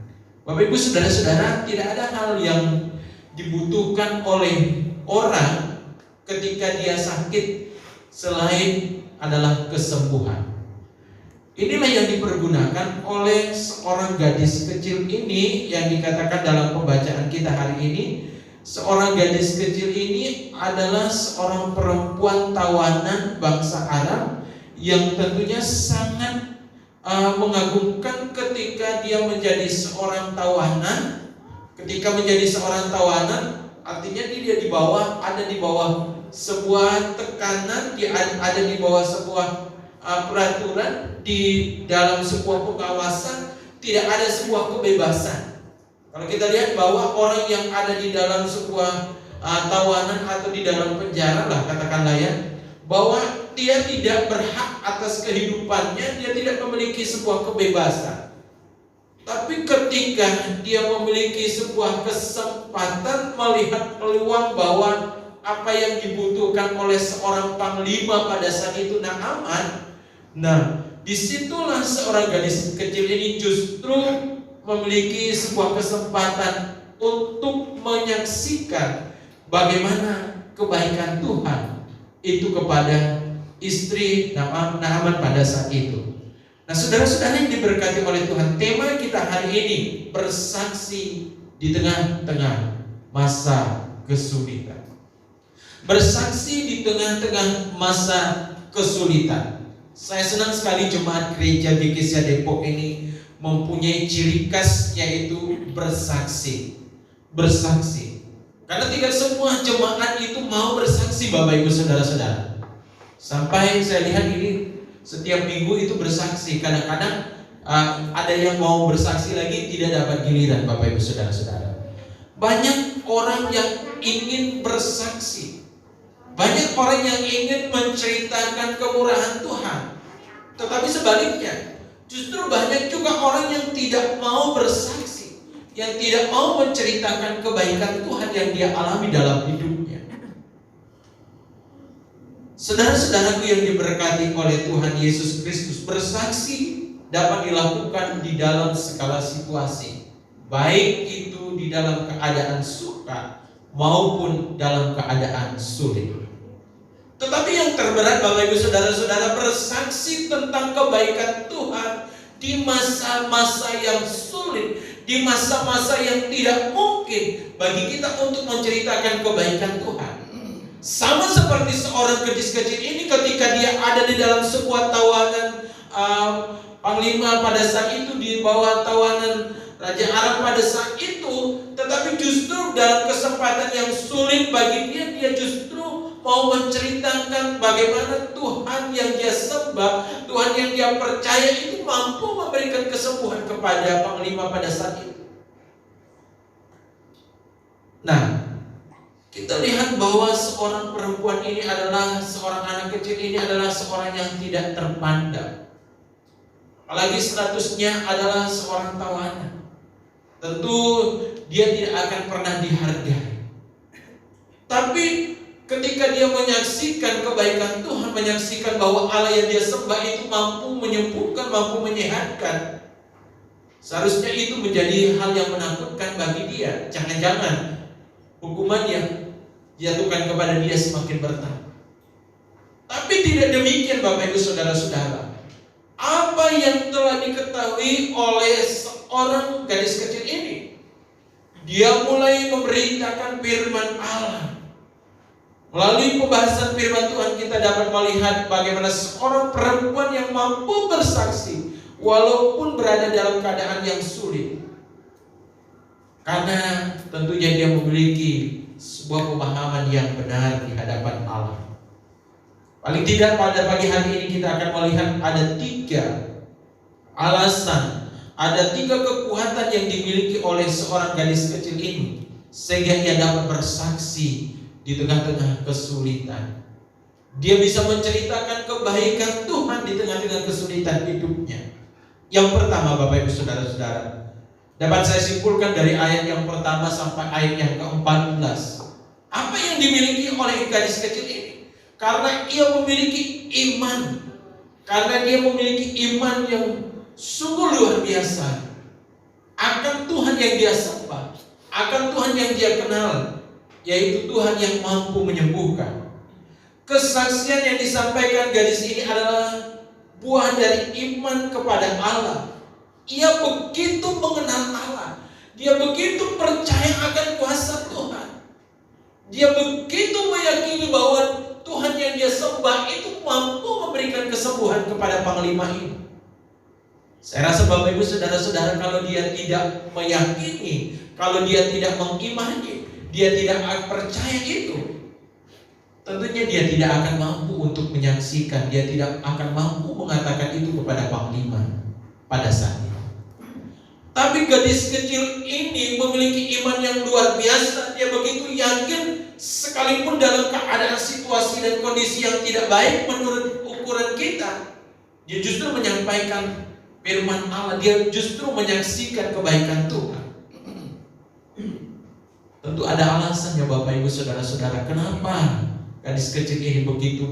Bapak Ibu saudara-saudara, tidak ada hal yang dibutuhkan oleh orang ketika dia sakit selain adalah kesembuhan. Inilah yang dipergunakan oleh seorang gadis kecil ini yang dikatakan dalam pembacaan kita hari ini. Seorang gadis kecil ini adalah seorang perempuan tawanan bangsa Arab yang tentunya sangat mengagumkan ketika dia menjadi seorang tawanan. Ketika menjadi seorang tawanan, artinya dia ada di bawah sebuah tekanan, dia ada di bawah sebuah peraturan, di dalam sebuah pengawasan, tidak ada sebuah kebebasan. Kalau kita lihat bahwa orang yang ada di dalam sebuah tawanan atau di dalam penjara lah katakanlah ya, bahwa dia tidak berhak atas kehidupannya, dia tidak memiliki sebuah kebebasan. Tapi ketika dia memiliki sebuah kesempatan melihat peluang bahwa apa yang dibutuhkan oleh seorang panglima pada saat itu Naaman, nah disitulah seorang gadis kecil ini justru memiliki sebuah kesempatan untuk menyaksikan bagaimana kebaikan Tuhan itu kepada istri Naaman pada saat itu. Nah, saudara-saudara yang diberkati oleh Tuhan, tema kita hari ini bersaksi di tengah-tengah masa kesulitan. Bersaksi di tengah-tengah masa kesulitan. Saya senang sekali jemaat gereja GKSIA Depok ini mempunyai ciri khas, yaitu bersaksi. Bersaksi. Karena tidak semua jemaat itu mau bersaksi, Bapak Ibu Saudara-saudara. Sampai saya lihat ini setiap minggu itu bersaksi. Kadang-kadang ada yang mau bersaksi lagi tidak dapat giliran, Bapak Ibu Saudara-saudara. Banyak orang yang ingin bersaksi. Banyak orang yang ingin menceritakan kemurahan Tuhan. Tetapi sebaliknya, justru banyak juga orang yang tidak mau bersaksi, yang tidak mau menceritakan kebaikan Tuhan yang dia alami dalam hidupnya. Saudara-saudaraku yang diberkati oleh Tuhan Yesus Kristus, bersaksi dapat dilakukan di dalam segala situasi, baik itu di dalam keadaan suka maupun dalam keadaan sulit. Tetapi yang terberat, Bapak Ibu Saudara-saudara, bersaksi tentang kebaikan Tuhan di masa-masa yang sulit, di masa-masa yang tidak mungkin bagi kita untuk menceritakan kebaikan Tuhan. Sama seperti seorang gadis kecil ini ketika dia ada di dalam sebuah tawanan panglima pada saat itu, di bawah tawanan Raja Aram pada saat itu, tetapi justru dalam kesempatan yang sulit bagi dia, dia justru mau menceritakan bagaimana Tuhan yang dia sembah, Tuhan yang dia percaya itu mampu memberikan kesembuhan kepada panglima pada saat itu. Nah, kita lihat bahwa seorang perempuan ini adalah, seorang anak kecil ini adalah seorang yang tidak terpandang. Apalagi statusnya adalah seorang tawanan. Tentu dia tidak akan pernah dihargai. Tapi ketika dia menyaksikan kebaikan Tuhan, menyaksikan bahwa Allah yang dia sembah itu mampu menyembuhkan, mampu menyehatkan, seharusnya itu menjadi hal yang menakutkan bagi dia. Jangan-jangan hukuman yang dijatuhkan kepada dia semakin bertambah. Tapi tidak demikian, Bapak Ibu Saudara-saudara. Apa yang telah diketahui oleh seorang gadis kecil ini, dia mulai memberitakan firman Allah. Melalui pembahasan firman Tuhan kita dapat melihat bagaimana seorang perempuan yang mampu bersaksi walaupun berada dalam keadaan yang sulit. Karena tentunya dia memiliki sebuah pemahaman yang benar di hadapan Allah. Paling tidak pada pagi hari ini kita akan melihat ada 3 alasan, ada 3 kekuatan yang dimiliki oleh seorang gadis kecil ini sehingga ia dapat bersaksi di tengah-tengah kesulitan. Dia bisa menceritakan kebaikan Tuhan di tengah-tengah kesulitan hidupnya. Yang pertama, Bapak Ibu Saudara-saudara, dapat saya simpulkan dari ayat yang pertama sampai ayat yang ke-14. Apa yang dimiliki oleh gadis kecil ini? Karena ia memiliki iman. Karena dia memiliki iman yang sungguh luar biasa akan Tuhan yang dia sembah, akan Tuhan yang dia kenal, yaitu Tuhan yang mampu menyembuhkan. Kesaksian yang disampaikan gadis ini adalah buah dari iman kepada Allah. Ia begitu mengenal Allah, dia begitu percaya akan kuasa Tuhan, dia begitu meyakini bahwa Tuhan yang dia sembah itu mampu memberikan kesembuhan kepada panglima ini. Saya rasa Bapak Ibu Saudara-saudara, kalau dia tidak meyakini, kalau dia tidak mengimani, dia tidak percaya itu, tentunya dia tidak akan mampu untuk menyaksikan, dia tidak akan mampu mengatakan itu kepada panglima pada saat itu. Tapi gadis kecil ini memiliki iman yang luar biasa. Dia begitu yakin, sekalipun dalam keadaan situasi dan kondisi yang tidak baik menurut ukuran kita, dia justru menyampaikan firman Allah, dia justru menyaksikan kebaikan Tuhan. Tentu ada alasannya, Bapak Ibu Saudara-saudara, kenapa gadis kecil ini begitu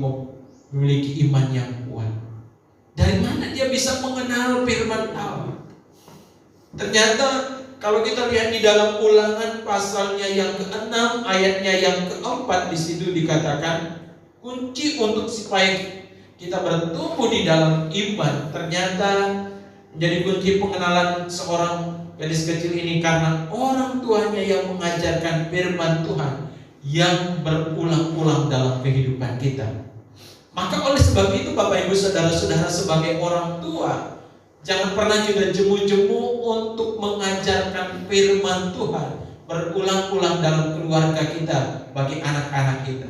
memiliki iman yang kuat. Dari mana dia bisa mengenal firman Allah. Ternyata kalau kita lihat di dalam Ulangan pasalnya yang ke-6 ayatnya yang ke-4, di situ dikatakan kunci untuk supaya kita bertumbuh di dalam iman ternyata menjadi kunci pengenalan seorang gadis kecil ini karena orang tuanya yang mengajarkan firman Tuhan yang berulang-ulang dalam kehidupan kita. Maka oleh sebab itu Bapak Ibu Saudara-saudara, sebagai orang tua, jangan pernah kita jemu-jemu untuk mengajarkan firman Tuhan berulang-ulang dalam keluarga kita bagi anak-anak kita.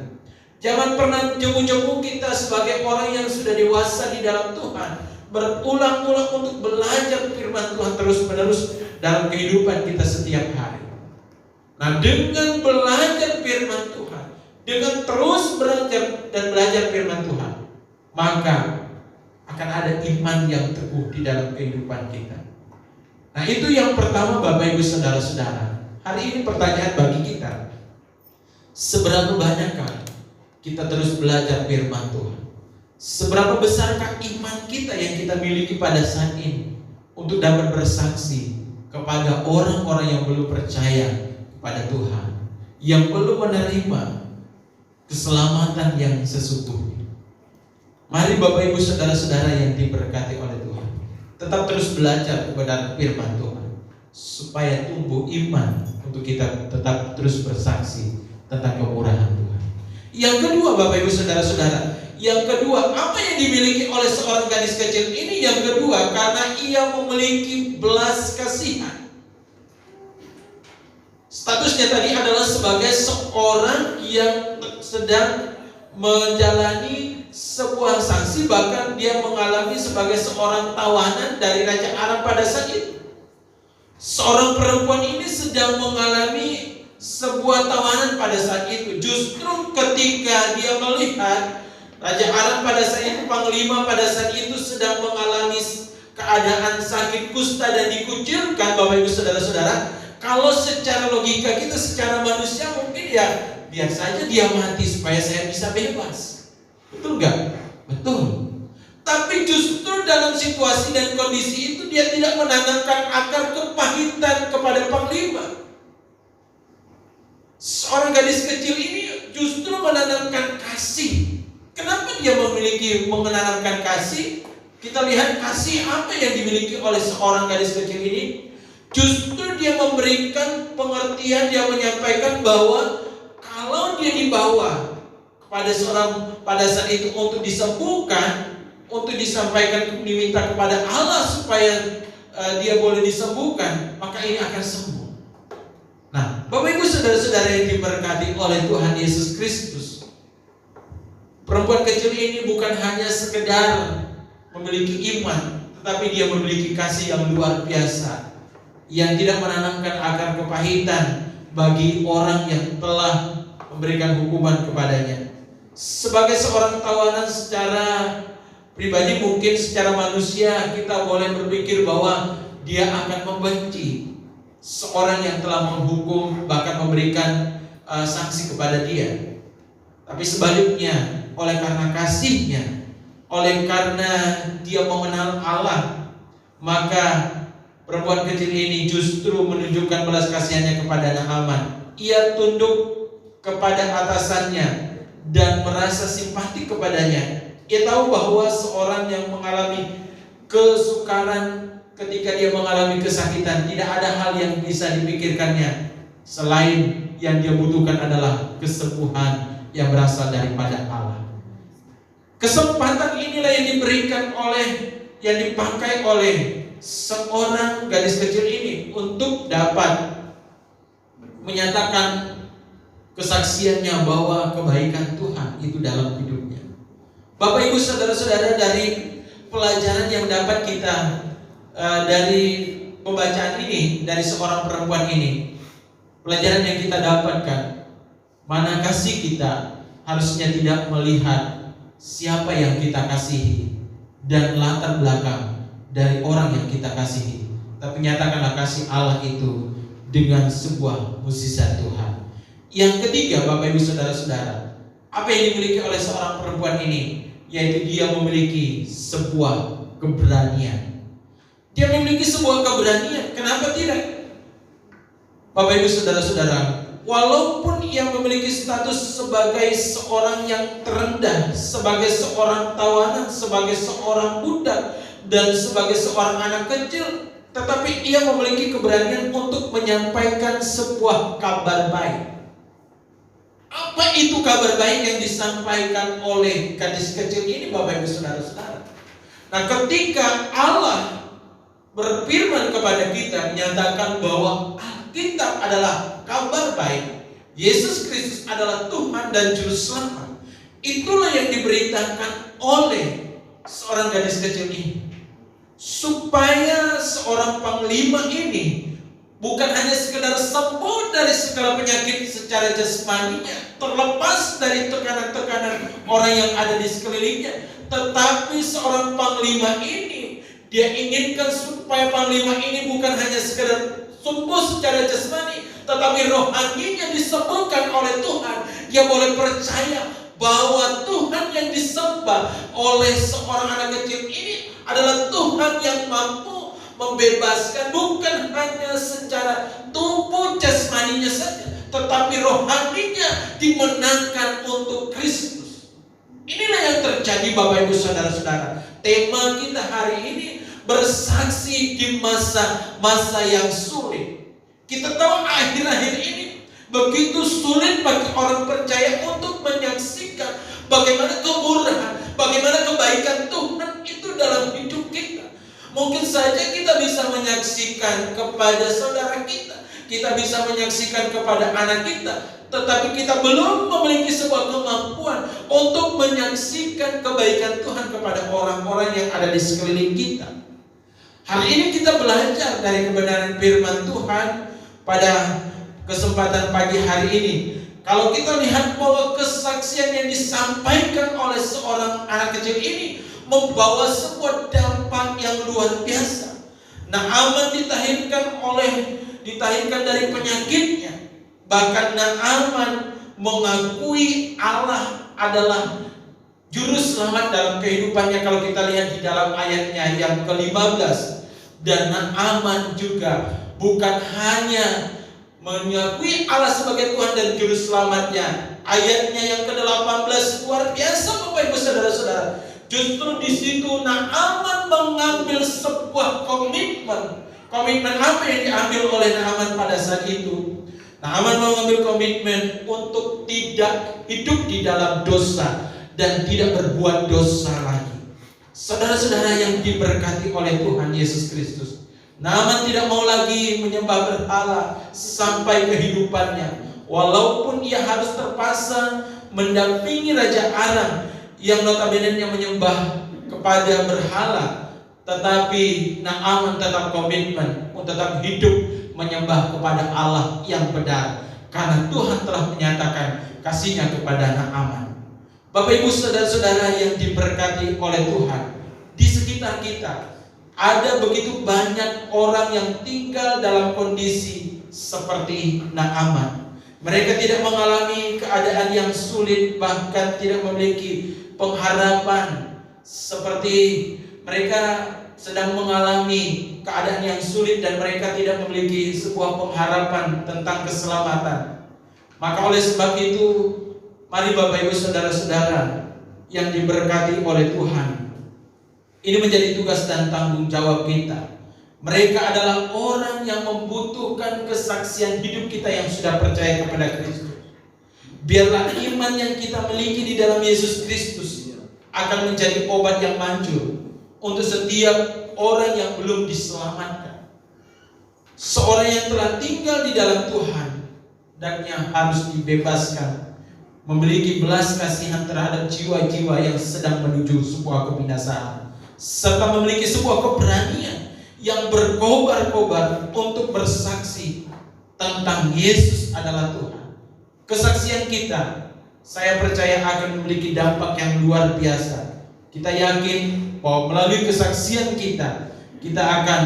Jangan pernah jemu-jemu kita sebagai orang yang sudah dewasa di dalam Tuhan berulang-ulang untuk belajar firman Tuhan terus-menerus dalam kehidupan kita setiap hari. Nah, dengan belajar firman Tuhan, dengan terus belajar firman Tuhan, maka akan ada iman yang teguh di dalam kehidupan kita. Nah, itu yang pertama Bapak Ibu Saudara-saudara. Hari ini pertanyaan bagi kita, seberapa banyakkah kita terus belajar firman Tuhan? Seberapa besarkah iman kita yang kita miliki pada saat ini untuk dapat bersaksi kepada orang-orang yang belum percaya kepada Tuhan, yang belum menerima keselamatan yang sesungguhnya? Mari Bapak Ibu Saudara-saudara yang diberkati oleh Tuhan, tetap terus belajar kepada firman Tuhan supaya tumbuh iman untuk kita tetap terus bersaksi tentang kemurahan Tuhan. Yang kedua Bapak Ibu Saudara-saudara, yang kedua, apa yang dimiliki oleh seorang gadis kecil ini? Yang kedua, karena ia memiliki belas kasihan. Statusnya tadi adalah sebagai seorang yang sedang menjalani sebuah sanksi, bahkan dia mengalami sebagai seorang tawanan dari Raja Aram pada saat itu. Seorang perempuan ini sedang mengalami sebuah tawanan pada saat itu. Justru ketika dia melihat Raja Aram pada saat itu, panglima pada saat itu sedang mengalami keadaan sakit kusta dan dikucilkan, Bapak Ibu Saudara-saudara, kalau secara logika kita, secara manusia mungkin ya biar saja dia mati supaya saya bisa bebas. Betul nggak? Betul. Tapi justru dalam situasi dan kondisi itu dia tidak menanamkan akar kepahitan kepada panglima. Seorang gadis kecil ini justru menanamkan kasih. Kenapa dia menanamkan kasih? Kita lihat kasih apa yang dimiliki oleh seorang gadis kecil ini. Justru dia memberikan pengertian, dia menyampaikan bahwa kalau dia dibawa kepada seorang pada saat itu untuk disembuhkan, untuk disampaikan, diminta kepada Allah supaya dia boleh disembuhkan, maka ini akan sembuh. Nah, Bapak Ibu Saudara-saudara yang diberkati oleh Tuhan Yesus Kristus, perempuan kecil ini bukan hanya sekedar memiliki iman, tetapi dia memiliki kasih yang luar biasa, yang tidak menanamkan akar kepahitan bagi orang yang telah memberikan hukuman kepadanya. Sebagai seorang tawanan secara pribadi, mungkin secara manusia kita boleh berpikir bahwa dia akan membenci seorang yang telah menghukum, bahkan memberikan sanksi kepada dia. Tapi sebaliknya, oleh karena kasihnya, oleh karena dia mengenal Allah, maka perempuan kecil ini justru menunjukkan belas kasihannya kepada Naaman. Ia tunduk kepada atasannya dan merasa simpati kepadanya. Ia tahu bahwa seorang yang mengalami kesukaran ketika dia mengalami kesakitan, tidak ada hal yang bisa dipikirkannya selain yang dia butuhkan adalah kesembuhan yang berasal daripada Allah. Kesempatan inilah yang diberikan yang dipakai oleh seorang gadis kecil ini untuk dapat menyatakan kesaksiannya bahwa kebaikan Tuhan itu dalam hidupnya. Bapak Ibu Saudara-saudara, dari pelajaran yang dapat kita dari pembacaan ini, dari seorang perempuan ini, pelajaran yang kita dapatkan, mana kasih kita harusnya tidak melihat siapa yang kita kasihi dan latar belakang dari orang yang kita kasihi, tapi nyatakanlah kasih Allah itu dengan sebuah mukjizat Tuhan. Yang ketiga, Bapak Ibu Saudara-saudara, apa yang dimiliki oleh seorang perempuan ini, yaitu dia memiliki sebuah keberanian. Dia memiliki sebuah keberanian. Kenapa tidak? Bapak Ibu Saudara-saudara, walaupun ia memiliki status sebagai seorang yang terendah, sebagai seorang tawanan, sebagai seorang budak, dan sebagai seorang anak kecil, tetapi ia memiliki keberanian untuk menyampaikan sebuah kabar baik. Apa itu kabar baik yang disampaikan oleh gadis kecil ini, Bapak Ibu Saudara-saudara? Nah, ketika Allah berfirman kepada kita, menyatakan bahwa Alkitab adalah kabar baik, Yesus Kristus adalah Tuhan dan Juru Selamat, itulah yang diberitakan oleh seorang gadis kecil ini, supaya seorang panglima ini bukan hanya sekedar sembuh dari segala penyakit secara jasmaninya, terlepas dari tekanan-tekanan orang yang ada di sekelilingnya, tetapi seorang panglima ini, dia inginkan supaya panglima ini bukan hanya sekedar sembuh secara jasmani, tetapi rohaninya disembuhkan oleh Tuhan. Dia boleh percaya bahwa Tuhan yang disembah oleh seorang anak kecil ini adalah Tuhan yang mampu membebaskan, bukan hanya secara tubuh jasmaninya saja, tetapi rohaninya dimenangkan untuk Kristus. Inilah yang terjadi, Bapak Ibu Saudara-saudara. Tema kita hari ini, bersaksi di masa-masa yang sulit. Kita tahu akhir-akhir ini begitu sulit bagi orang percaya untuk menyaksikan bagaimana kemurahan, bagaimana kebaikan Tuhan itu dalam hidup kita. Mungkin saja kita bisa menyaksikan kepada saudara kita, kita bisa menyaksikan kepada anak kita, tetapi kita belum memiliki sebuah kemampuan untuk menyaksikan kebaikan Tuhan kepada orang-orang yang ada di sekeliling kita. Hari ini kita belajar dari kebenaran firman Tuhan pada kesempatan pagi hari ini. Kalau kita lihat bahwa kesaksian yang disampaikan oleh seorang anak kecil ini membawa sebuah dampak yang luar biasa. Naaman ditahirkan dari penyakitnya. Bahkan Naaman mengakui Allah adalah Juru Selamat dalam kehidupannya. Kalau kita lihat di dalam ayatnya yang ke-15, dan Naaman juga bukan hanya mengakui Allah sebagai Tuhan dan Juru Selamatnya. Ayatnya yang ke-18 luar biasa, Bapak Ibu Saudara-saudara. Justru di situ Naaman mengambil sebuah komitmen. Komitmen apa yang diambil oleh Naaman pada saat itu? Naaman mengambil komitmen untuk tidak hidup di dalam dosa dan tidak berbuat dosa lagi. Saudara-saudara yang diberkati oleh Tuhan Yesus Kristus, Naaman tidak mau lagi menyembah berhala sampai kehidupannya. Walaupun ia harus terpaksa mendampingi Raja Aram yang notabene menyembah kepada berhala, tetapi Naaman tetap komitmen untuk tetap hidup menyembah kepada Allah yang benar, karena Tuhan telah menyatakan kasih-Nya kepada Naaman. Bapak Ibu Saudara-saudara yang diberkati oleh Tuhan, di sekitar kita ada begitu banyak orang yang tinggal dalam kondisi seperti Naaman. Mereka tidak mengalami keadaan yang sulit, bahkan tidak memiliki pengharapan, seperti mereka sedang mengalami keadaan yang sulit dan mereka tidak memiliki sebuah pengharapan tentang keselamatan. Maka oleh sebab itu, mari Bapak Ibu Saudara-saudara yang diberkati oleh Tuhan, ini menjadi tugas dan tanggung jawab kita. Mereka adalah orang yang membutuhkan kesaksian hidup kita yang sudah percaya kepada Kristus. Biarlah iman yang kita miliki di dalam Yesus Kristus akan menjadi obat yang manjur untuk setiap orang yang belum diselamatkan. Seorang yang telah tinggal di dalam Tuhan dan yang harus dibebaskan, memiliki belas kasihan terhadap jiwa-jiwa yang sedang menuju sebuah kebinasaan, serta memiliki sebuah keberanian yang berkobar-kobar untuk bersaksi tentang Yesus adalah Tuhan. Kesaksian kita, saya percaya akan memiliki dampak yang luar biasa. Kita yakin bahwa melalui kesaksian kita akan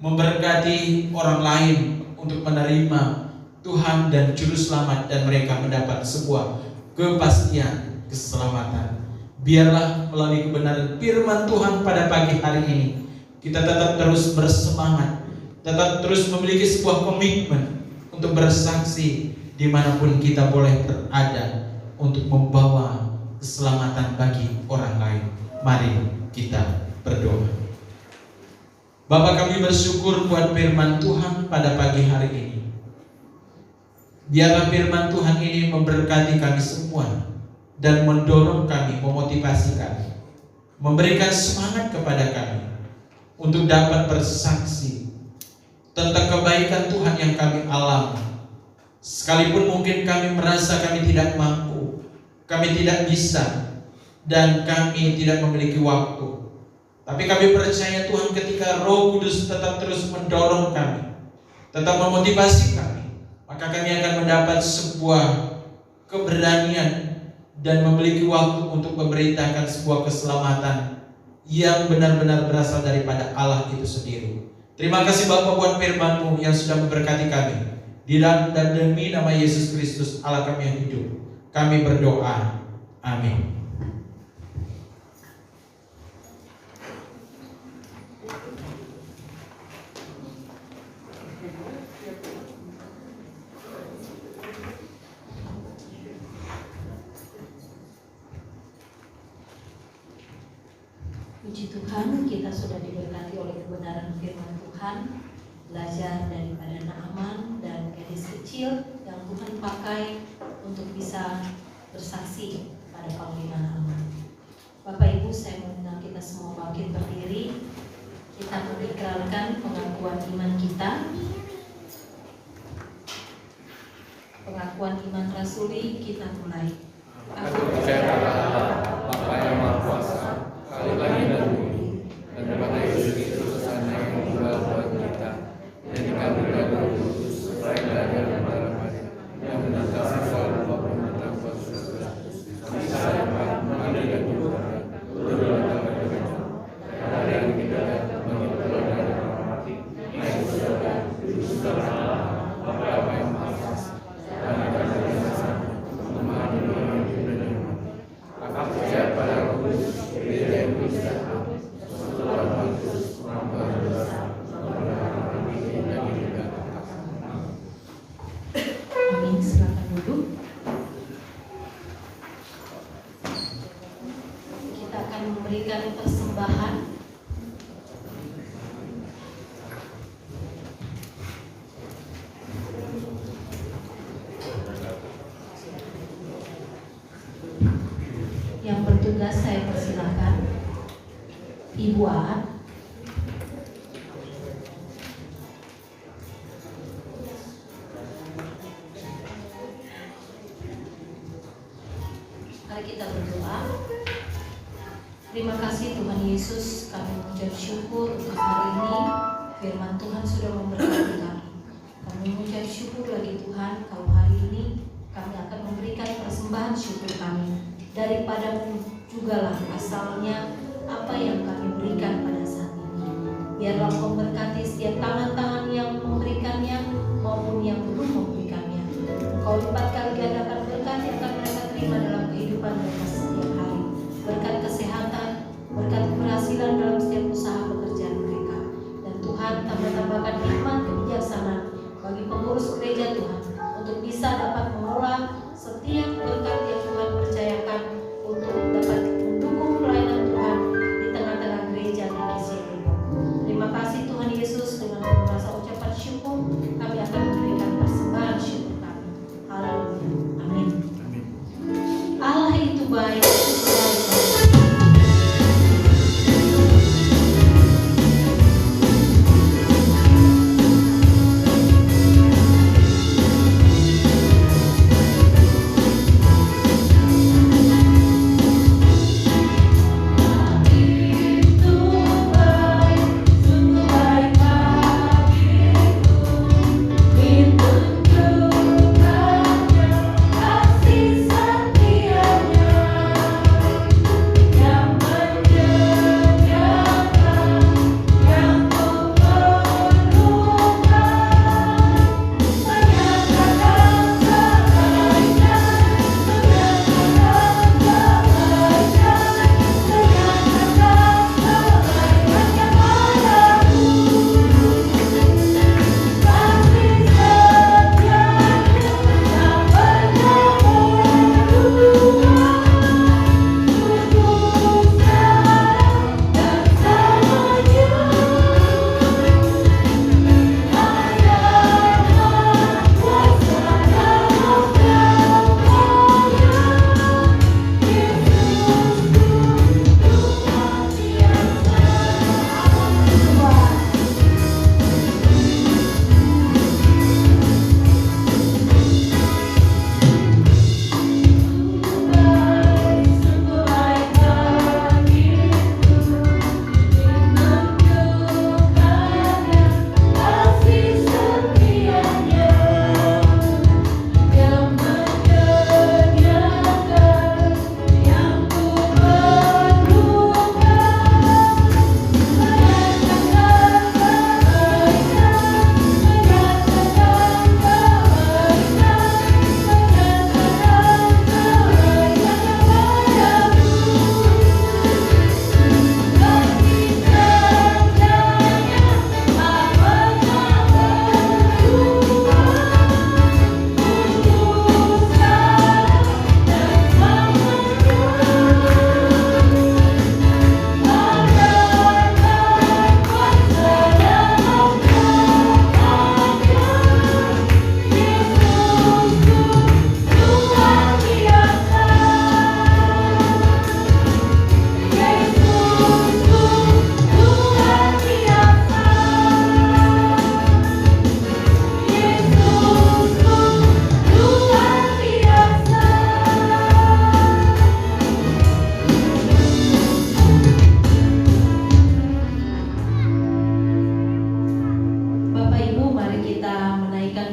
memberkati orang lain untuk menerima Tuhan dan Juru Selamat, dan mereka mendapat sebuah kepastian keselamatan. Biarlah melalui kebenaran firman Tuhan pada pagi hari ini kita tetap terus bersemangat, tetap terus memiliki sebuah komitmen untuk bersaksi dimanapun kita boleh berada, untuk membawa keselamatan bagi orang lain. Mari kita berdoa. Bapa, kami bersyukur buat firman Tuhan pada pagi hari ini. Biarlah firman Tuhan ini memberkati kami semua dan mendorong kami, memotivasi kami, memberikan semangat kepada kami untuk dapat bersaksi tentang kebaikan Tuhan yang kami alami. Sekalipun mungkin kami merasa kami tidak mampu, kami tidak bisa, dan kami tidak memiliki waktu, tapi kami percaya Tuhan, ketika Roh Kudus tetap terus mendorong kami, tetap memotivasi kami, maka kami akan mendapat sebuah keberanian dan memiliki waktu untuk memberitakan sebuah keselamatan yang benar-benar berasal daripada Allah itu sendiri. Terima kasih Bapa buat firman-Mu yang sudah memberkati kami. Di dalam dan demi nama Yesus Kristus Allah kami yang hidup, kami berdoa. Amin. Puji Tuhan, kita sudah diberkati oleh kebenaran firman Tuhan, belajar daripada Naaman dan gadis kecil yang Tuhan pakai untuk bisa bersaksi pada panggilan Naaman. Bapak Ibu, saya mengundang kita semua bangkit berdiri. Kita mengikrarkan pengakuan iman kita. Pengakuan iman rasuli, kita mulai. Aku percaya Bapa yang Maha Kuasa, langit dan bumi, dan kepada Yesus Kristus anak yang tunggal buat kita, dan dikabulkan Roh Kudus, baik dari antara Maria, yang menatasi soal Bapa tentang Tuhan Yesus, saya mandi dan berdoa, berdoa kepada kita, dari yang kita mengikhlas dari orang mati, naik ke surga, duduk bersama Bapa yang Maha Kuasa, dan akan berkuasa, memahami orang hidup dan yang mati. Aku percaya pada Roh Kudus, Gereja yang bisa, Tuhan Yesus, pengampun dosa, orang-orang ini dan juga Amin. Silakan duduk. Kita akan memberikan persembahan. Yang bertugas saya persilakan Ibu Aat. Mari kita berdoa. Terima kasih Tuhan Yesus, kami mengucap syukur untuk hari ini. Firman Tuhan sudah memberkati kami. Kami mengucap syukur lagi Tuhan, kalau hari ini kami akan memberikan persembahan syukur kami. Daripada-Mu jugalah asalnya apa yang kami berikan pada saat ini. Biarlah Engkau berkati setiap tangan-tangan yang memberikannya maupun yang belum memberikannya. Engkau lipat kali gandakan berkat yang akan mereka terima dalam kehidupan mereka setiap hari. Berkat kesehatan, berkat keberhasilan dalam setiap usaha pekerjaan mereka. Dan Tuhan tambah-tambahkan hikmat kebijaksanaan bagi pengurus gereja Tuhan, untuk bisa dapat mengolah setiap berkat yang Tuhan percayakan untuk dapat mendukung pelayanan Tuhan di tengah-tengah gereja di KCD. Terima kasih Tuhan Yesus, dengan merasa ucapan syukur kami akan memberikan persembahan syukur kami. Haleluya. Amin. Allah itu baik.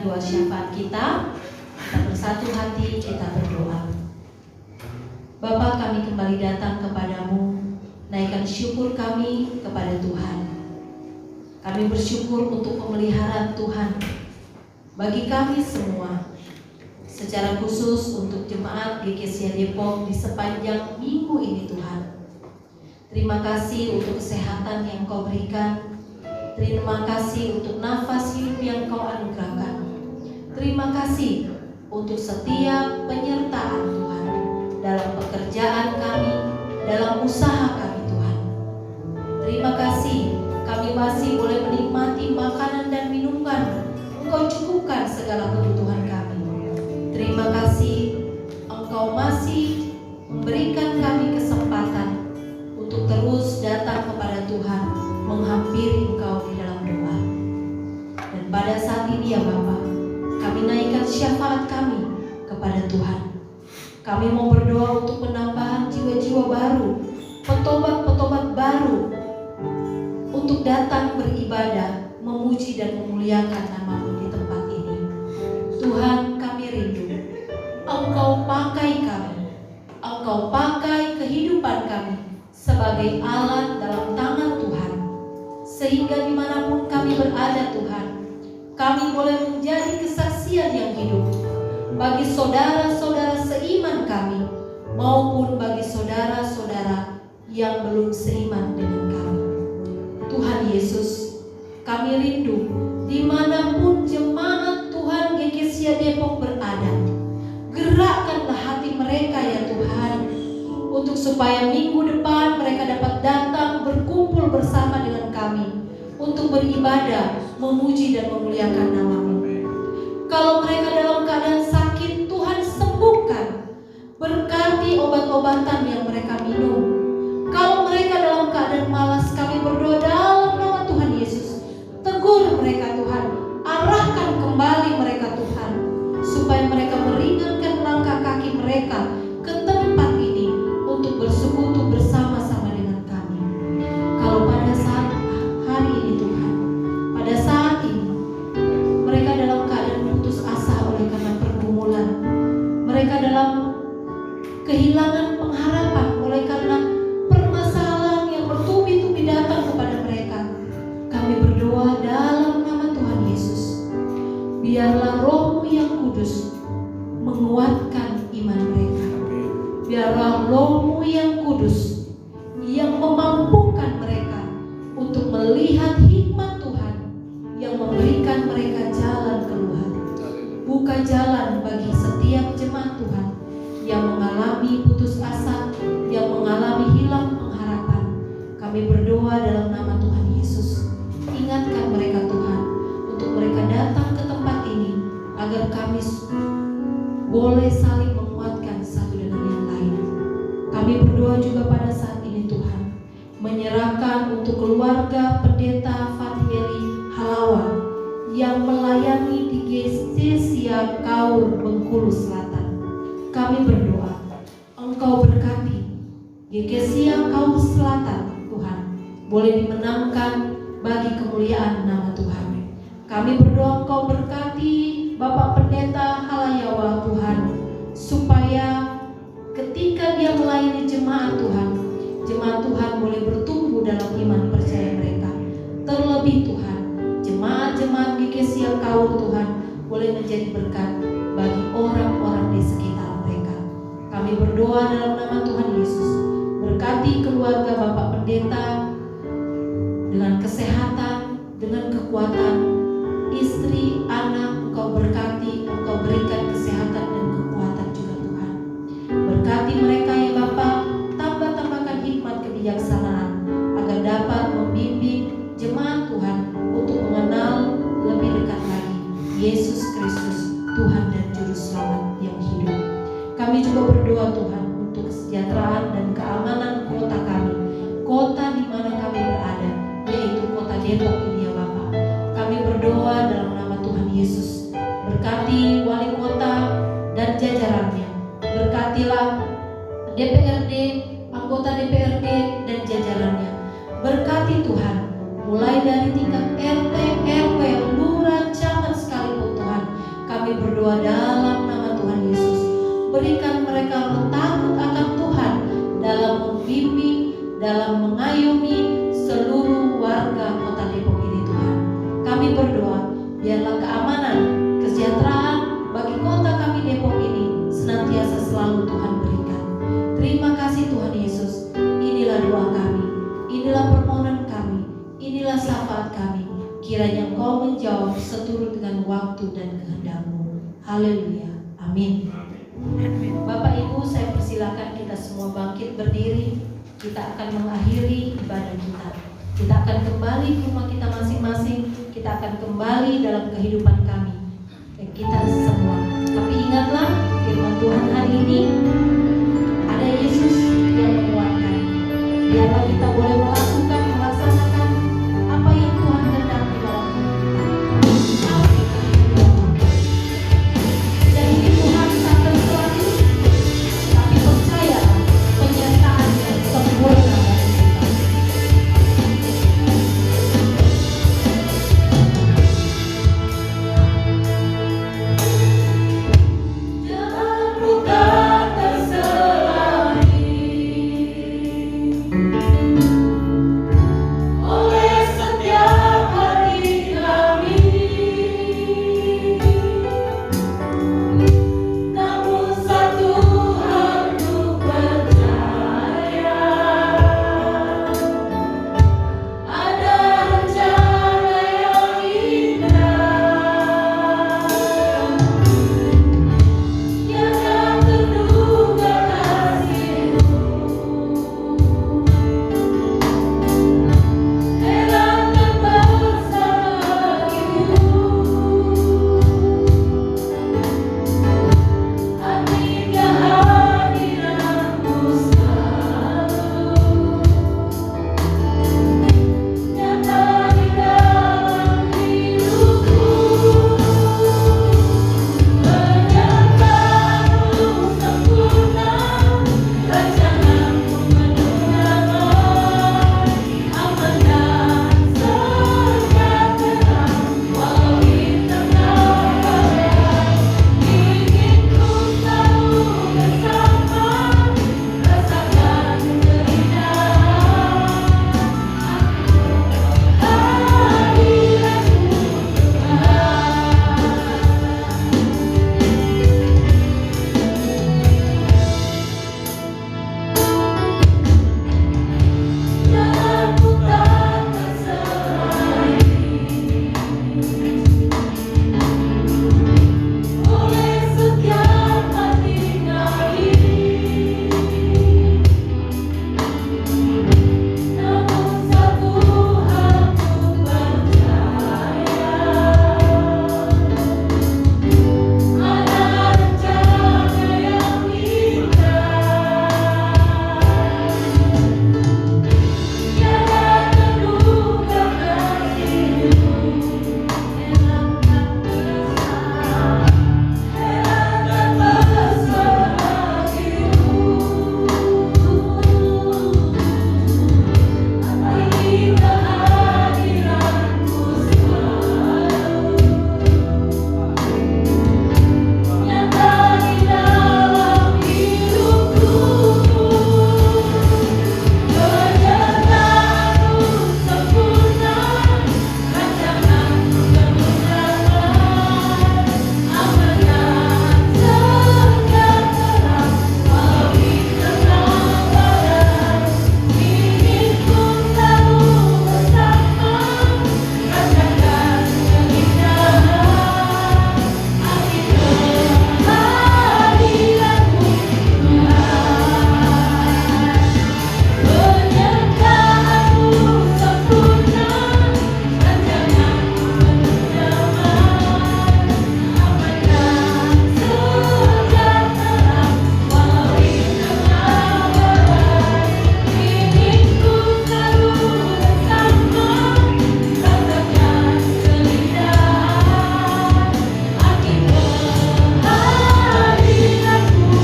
doa syafaat kita. Kita bersatu hati, kita berdoa. Bapa, kami kembali datang kepadamu, naikkan syukur kami kepada Tuhan. Kami bersyukur untuk pemeliharaan Tuhan bagi kami semua, secara khusus untuk jemaat GKSIA Depok di sepanjang minggu ini Tuhan. Terima kasih untuk kesehatan yang Kau berikan. Terima kasih untuk nafas hidup yang Kau anugerahkan. Terima kasih untuk setiap penyertaan Tuhan dalam pekerjaan kami, dalam usaha kami Tuhan. Terima kasih kami masih boleh menikmati makanan dan minuman. Engkau cukupkan segala kebutuhan kami. Terima kasih Engkau masih memberikan kami kesempatan untuk terus datang kepada Tuhan, menghampiri Engkau di dalam doa. Dan pada saat ini ya Bapa, kami naikkan syafaat kami kepada Tuhan. Kami mau berdoa untuk penambahan jiwa-jiwa baru, petobat-petobat baru, untuk datang beribadah, memuji dan memuliakan nama-Mu di tempat ini. Tuhan, kami rindu Engkau pakai kami, Engkau pakai kehidupan kami sebagai alat dalam tangan Tuhan, sehingga dimanapun kami berada Tuhan, kami boleh menjadi kesaksian yang hidup bagi saudara-saudara seiman kami, maupun bagi saudara-saudara yang belum seiman dengan kami. Tuhan Yesus, kami rindu dimanapun jemaat Tuhan GKSIA Depok berada, gerakkanlah hati mereka ya Tuhan, untuk supaya minggu depan mereka dapat datang berkumpul bersama dengan kami untuk beribadah, memuji dan memuliakan nama-Mu. Kalau mereka dalam keadaan sakit, Tuhan sembuhkan, berkati obat-obatan yang mereka minum. Kalau mereka dalam keadaan malas, kami berdoa dalam nama Tuhan Yesus, tegur mereka Tuhan, arahkan kembali mereka Tuhan, supaya mereka meringankan langkah kaki mereka ke tempat ini untuk bersekutu bersama-sama dengan kami. Kalau pada saat hari ini Tuhan, pada saat ini mereka dalam keadaan putus asa oleh karena pergumulan, mereka dalam kehilangan pengharapan oleh karena permasalahan yang bertubi-tubi datang kepada mereka, kami berdoa dalam nama Tuhan Yesus, biarlah Roh-Mu yang kudus menguatkan iman mereka. Biarlah Roh-Mu yang kudus yang memampukan mereka untuk melihat hikmat Tuhan yang memberikan mereka jalan keluar. Buka jalan bagi setiap jemaat Tuhan yang mengalami putus asa, yang mengalami hilang pengharapan. Kami berdoa dalam nama Tuhan Yesus. Ingatkan mereka Tuhan, untuk mereka datang ke tempat ini agar kami boleh saling menguatkan satu dengan yang lain. Kami berdoa juga pada saat ini Tuhan, menyerahkan untuk keluarga Pendeta Fatieli Halawan yang melayani di GKSIA Kaur Bengkulu Selatan. Kami berdoa, Engkau berkati GKSIA Kaur Selatan Tuhan, boleh dimenangkan bagi kemuliaan nama Tuhan. Kami berdoa Engkau berkati Bapak Pendeta Halayawa Tuhan, supaya ketika dia melayani jemaat Tuhan, jemaat Tuhan boleh bertumbuh dalam iman percaya mereka. Terlebih Tuhan, jemaat-jemaat GKSIA Kaur Tuhan boleh menjadi berkat bagi orang-orang di sekitar mereka. Kami berdoa dalam nama Tuhan Yesus, berkati keluarga Bapak Pendeta dengan kesehatan, dengan kekuatan, istri, anak, Engkau berkati, Engkau berikan kesehatan dan kekuatan juga Tuhan. Berkati mereka ya Bapa, tambahkan hikmat kebijaksanaan agar dapat membimbing jemaat Tuhan untuk mengenal lebih dekat lagi Yesus Kristus, Tuhan dan Juru Selamat yang hidup. Kami juga berdoa Tuhan untuk kesejahteraan dan keamanan kota kami, kota di mana kami berada, yaitu kota Depok ini ya Bapa. Kami berdoa dalam nama Tuhan Yesus, berkati wali kota dan jajarannya, berkatilah DPRD, anggota DPRD dan jajarannya, berkati Tuhan, mulai dari tingkat RT, RW, lurah, camat sekalipun Tuhan, Kiranya Engkau menjawab seturut dengan waktu dan kehendak-Mu. Haleluya. Amin. Bapak Ibu, saya persilakan kita semua bangkit berdiri. Kita akan mengakhiri ibadah kita. Kita akan kembali ke rumah kita masing-masing. Kita akan kembali dalam kehidupan kami. Dan kita semua. Tapi ingatlah firman Tuhan hari ini, ada Yesus yang menguatkan. Biarlah kita boleh melaksanakan apa yang Tuhan kehendaki dalam hidup kita. Janji Tuhan tak terserah, tapi percaya penyertaannya sempurna bagi kita. Jalanmu tak terselahi oleh setiap hari kami, namun satu hal ku percaya, ada rencana yang indah yang tak terduga kasih-Mu. Heran dan bersama Ibu, hati kehadiran-Mu selalu nyata di dalam hidupku. Penyertaan-Mu sempurna, rancangan-Mu penuh damai, aman dan sejahtera, walau di tengah badai. Ingin ku selalu bersama, rasakan keindahan hadirat-Mu Jalanmu tak terselahi oleh setiap hati kami, namun satu hal ku percaya, ada rencana yang indah yang tak terduga kasih-Mu. Heran tak bersama, heran tak bersama Ibu, hati kehadiran-Mu selalu nyata di dalam hidupku. Penyertaan-Mu sempurna, rancangan-Mu penuh damai, aman dan sejahtera, walau di tengah badai. Ingin ku selalu bersama, rasakan keindahan hati kehadiran-Mu Tuhan. Penyertaan-Mu sempurna, rancangan-Mu penuh damai, aman dan sejahtera, walau di tengah badai. Ingin ku selalu bersama, rasakan keindahan hati kehadiran-Mu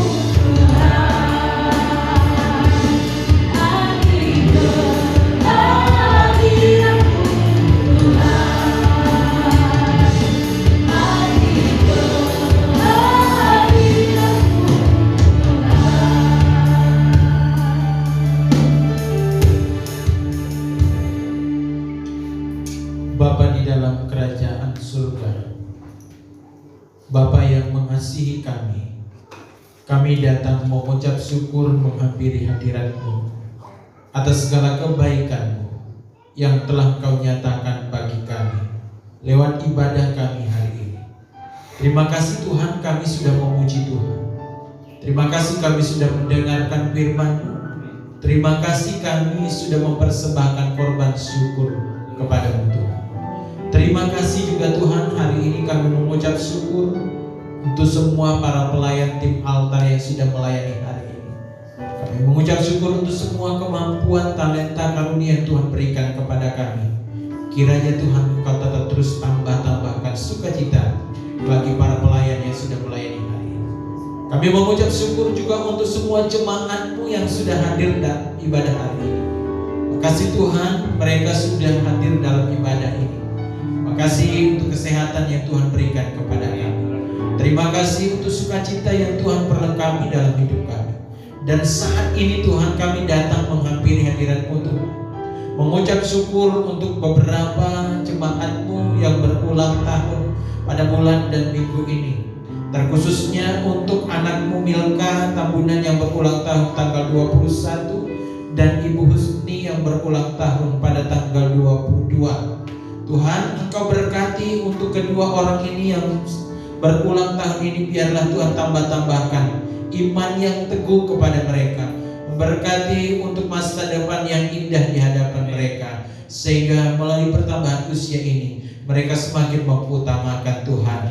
Bapa di dalam kerajaan surga, Bapa yang mengasihi kami datang mengucap syukur menghampiri hadirat-Mu atas segala kebaikan-Mu yang telah Kau nyatakan bagi kami. lewat ibadah kami hari ini. Terima kasih Tuhan, kami sudah memuji Tuhan. Terima kasih kami sudah mendengarkan firman-Mu. Terima kasih kami sudah mempersembahkan korban syukur kepada-Mu Tuhan. Terima kasih juga Tuhan, hari ini kami mengucap syukur untuk semua para pelayan tim altar yang sudah melayani hari ini. Kami mengucap syukur untuk semua kemampuan, talenta, karunia yang Tuhan berikan kepada kami. Kiranya Tuhan Engkau tetap terus tambahkan sukacita bagi para pelayan yang sudah melayani hari ini. Kami mengucap syukur juga untuk semua jemaat-Mu yang sudah hadir dalam ibadah hari ini. Makasih Tuhan, mereka sudah hadir dalam ibadah ini. Makasih untuk kesehatan yang Tuhan berikan kepada kami. Terima kasih untuk sukacita yang Tuhan perlengkapi dalam hidup kami. Dan saat ini Tuhan, kami datang menghampiri hadirat-Mu Tuhan, mengucap syukur untuk beberapa jemaat-Mu yang berulang tahun pada bulan dan minggu ini. Terkhususnya untuk anak-Mu Milka Tambunan yang berulang tahun tanggal 21 dan Ibu Husni yang berulang tahun pada tanggal 22. Tuhan, Engkau berkati untuk kedua orang ini yang berulang tahun ini. Biarlah Tuhan tambahkan iman yang teguh kepada mereka. Memberkati untuk masa depan yang indah di hadapan mereka, sehingga melalui pertambahan usia ini mereka semakin mengutamakan Tuhan.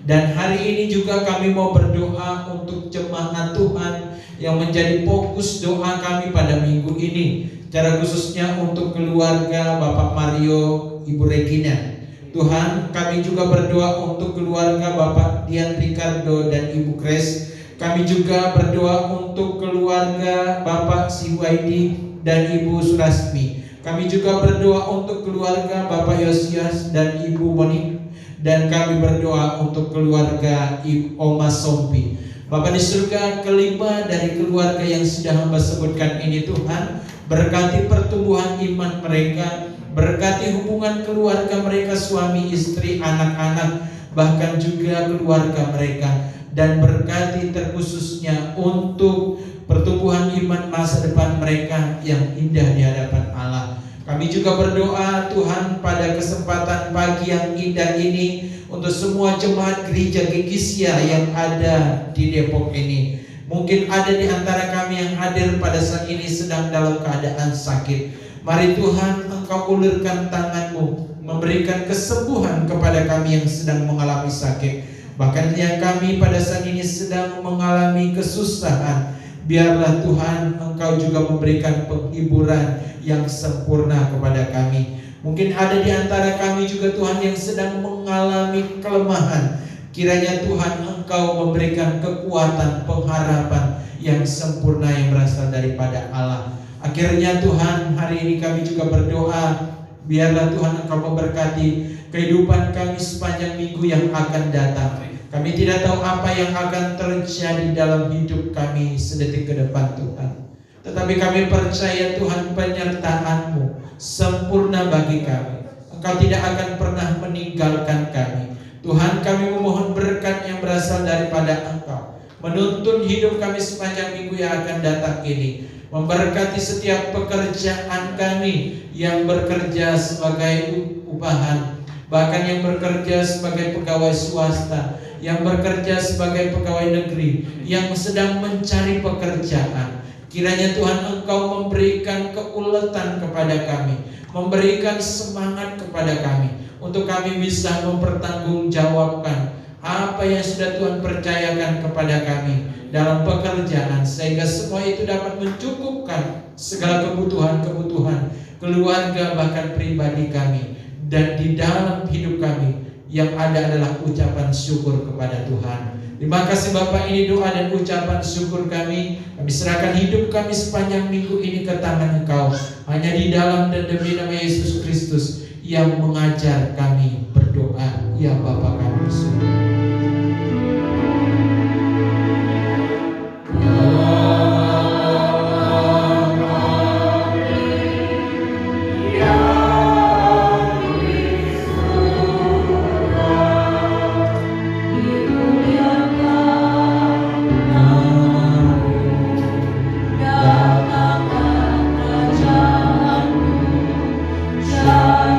Dan hari ini juga kami mau berdoa untuk jemaat Tuhan yang menjadi fokus doa kami pada minggu ini, secara khususnya untuk keluarga Bapak Mario, Ibu Regina. Tuhan, kami juga berdoa untuk keluarga Bapak Dian Ricardo dan Ibu Grace. Kami juga berdoa untuk keluarga Bapak Siwaidi dan Ibu Surasmi. Kami juga berdoa untuk keluarga Bapak Yosias dan Ibu Monik. Dan kami berdoa untuk keluarga Oma Sompi. Bapa di surga, kelima dari keluarga yang sudah hamba sebutkan ini Tuhan, berkati pertumbuhan iman mereka, berkati hubungan keluarga mereka, suami, istri, anak-anak, bahkan juga keluarga mereka. Dan berkati terkhususnya untuk pertumbuhan iman masa depan mereka yang indah di hadapan Allah. Kami juga berdoa Tuhan pada kesempatan pagi yang indah ini untuk semua jemaat gereja Gekisia yang ada di Depok ini. Mungkin ada di antara kami yang hadir pada saat ini sedang dalam keadaan sakit. Mari Tuhan, Engkau ulurkan tangan-Mu, memberikan kesembuhan kepada kami yang sedang mengalami sakit. Bahkan yang kami pada saat ini sedang mengalami kesusahan, biarlah Tuhan Engkau juga memberikan penghiburan yang sempurna kepada kami. Mungkin ada di antara kami juga Tuhan yang sedang mengalami kelemahan. Kiranya Tuhan Engkau memberikan kekuatan, pengharapan yang sempurna yang berasal daripada Allah. Akhirnya Tuhan, hari ini kami juga berdoa, biarlah Tuhan Engkau memberkati kehidupan kami sepanjang minggu yang akan datang. Kami tidak tahu apa yang akan terjadi dalam hidup kami sedetik ke depan Tuhan. Tetapi kami percaya Tuhan, penyertaan-Mu sempurna bagi kami. Engkau tidak akan pernah meninggalkan kami. Tuhan, kami memohon berkat yang berasal daripada Engkau, menuntun hidup kami sepanjang minggu yang akan datang ini. Memberkati setiap pekerjaan kami yang bekerja sebagai upahan, bahkan yang bekerja sebagai pegawai swasta, yang bekerja sebagai pegawai negeri, yang sedang mencari pekerjaan. Kiranya Tuhan Engkau memberikan keuletan kepada kami, memberikan semangat kepada kami, untuk kami bisa mempertanggungjawabkan apa yang sudah Tuhan percayakan kepada kami dalam pekerjaan, sehingga semua itu dapat mencukupkan segala kebutuhan-kebutuhan keluarga bahkan pribadi kami. Dan di dalam hidup kami yang ada adalah ucapan syukur kepada Tuhan. Terima kasih Bapak, ini doa dan ucapan syukur kami. Kami serahkan hidup kami sepanjang minggu ini ke tangan Engkau. Hanya di dalam dan demi nama Yesus Kristus yang mengajar kami berdoa. Ya Bapa kami di surga.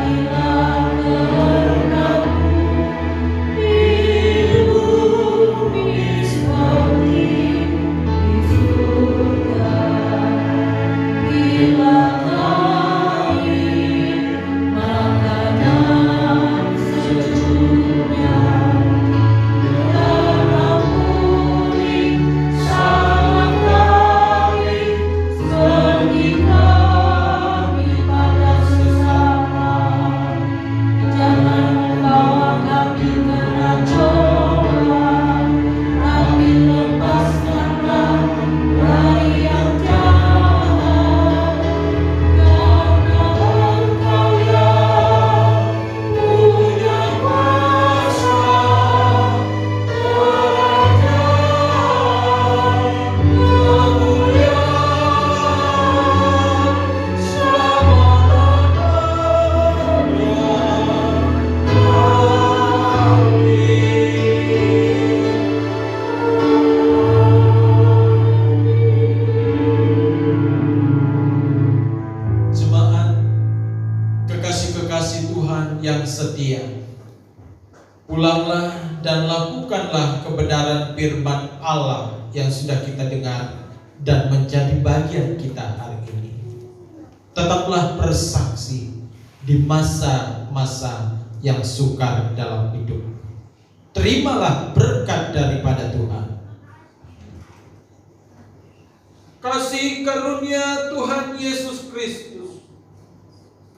Jadilah kehendak Pulanglah dan lakukanlah kebenaran firman Allah yang sudah kita dengar dan menjadi bagian kita hari ini. Tetaplah bersaksi di masa-masa yang sukar dalam hidup. Terimalah berkat daripada Tuhan. Kasih karunia Tuhan Yesus Kristus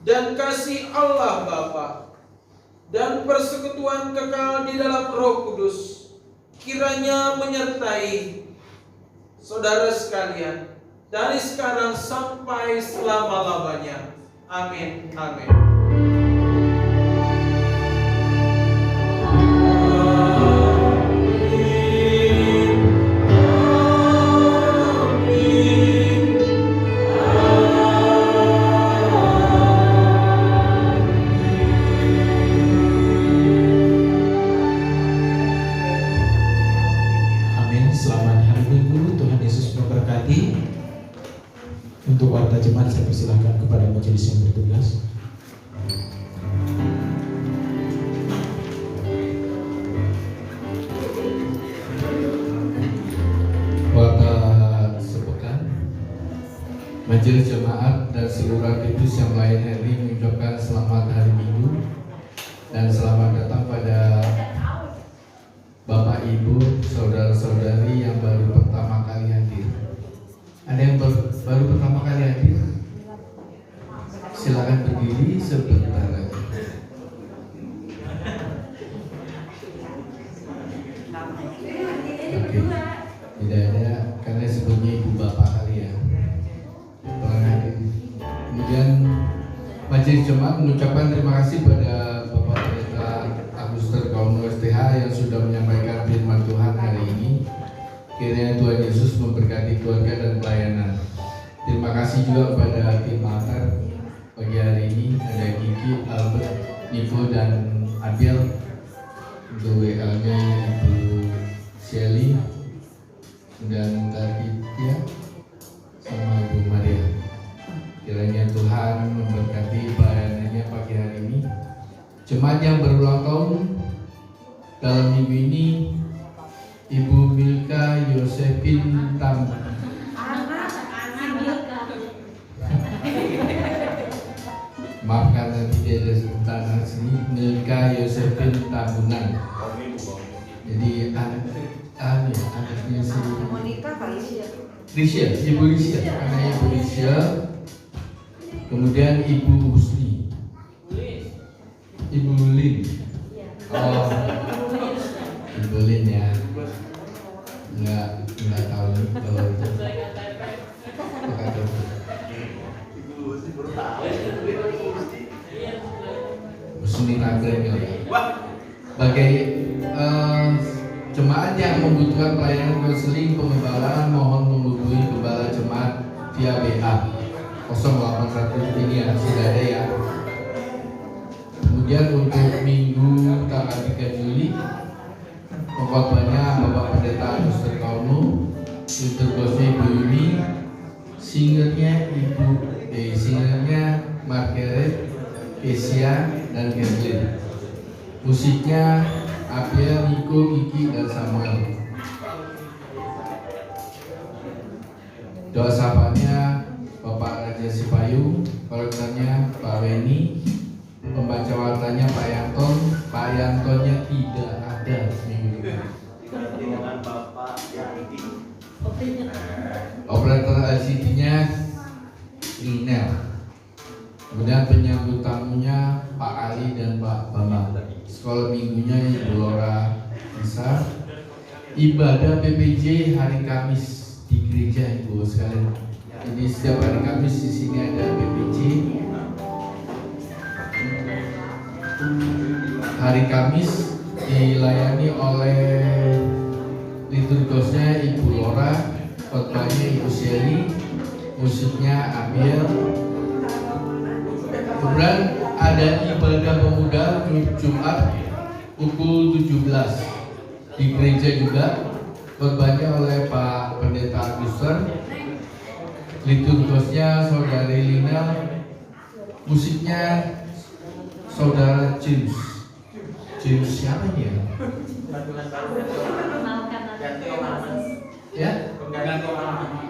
dan kasih Allah Bapa dan persekutuan kekal di dalam Roh Kudus kiranya menyertai saudara sekalian dari sekarang sampai selama-lamanya. Amin. Amin. Untuk warta jemaat saya persilahkan kepada majelis yang bertugas. Warta sepekan, majelis jemaat dan seluruh aktivis yang melayani hari ini mengucapkan selamat hari Minggu dan selamat datang pada Bapak Ibu, saudara-saudari yang baru pertama kali hadir. Ada yang baru pertama kali hadir? Silakan berdiri sebentar lagi. Oke, tidak ada karena sebelumnya ibu bapak kali ya. Pernah hadir. Kemudian majelis jemaat mengucapkan terima kasih pada Bapak Pendeta Aguster Kauno STH yang sudah menyampaikan firman Tuhan hari ini. Kiranya Tuhan Yesus memberkati keluarga dan pelayanan. Terima kasih juga kepada tim altar pagi hari ini. Ada Kiki, Albert, Nico, dan Abiel. Untuk WA-nya Ibu Shelly dan Tatia sama Ibu Maria. Kiranya Tuhan memberkati pelayanannya pagi hari ini. Jemaat yang berulang tahun dalam minggu ini, Ibu Milka Yosefin Tam. Maaf karena tidak ada sebutan sini. Milka Yosefin Tabunan. Jadi anaknya si Risha, Ibu Risha, anaknya Ibu Risha. Kemudian Ibu Husni, Ibu Lin. Oh, Ibu Lin ya. Enggak tahu nih kalau itu. Husni Nagreng ya. Bagi jemaat yang membutuhkan pelayanan konseling pengembalaan, mohon menghubungi Gembala Jemaat via BA 081 ini ya, sudah ada ya. Kemudian untuk minggu tanggal 3 Juli pengkhotbahnya Bapak Pendeta Aguster Kauno, liturgosnya Ibu Yuni, singernya Margaret, Kesia, dan Gerlin. Musiknya Abiel, Nico, Kiki, dan Samuel. Doa sapanya Bapak Raja Sipayu, kolektornya Pak Weni, pembaca wartanya Pak Yanton. Pak Yantonnya tidak ada minggu depan. Operator ICT-nya Linel. Kemudian penyambut tamunya Pak Ali dan Pak Bambang. Sekolah minggunya Ibu Laura Bisa. Ibadah PPJ hari Kamis di gereja Ibu sekalian. Jadi setiap hari Kamis di sini ada PPJ. Hari Kamis dilayani oleh liturgosnya Ibu Laura, khotbahnya Ibu Shelly, musiknya Abiel. Kemudian ada ibadah pemuda Jumat pukul 17 di gereja juga, khotbahnya oleh Pak Pendeta Aguster, liturgosnya Saudari Linel, musiknya Saudara James. James siapa ini ya? Ya?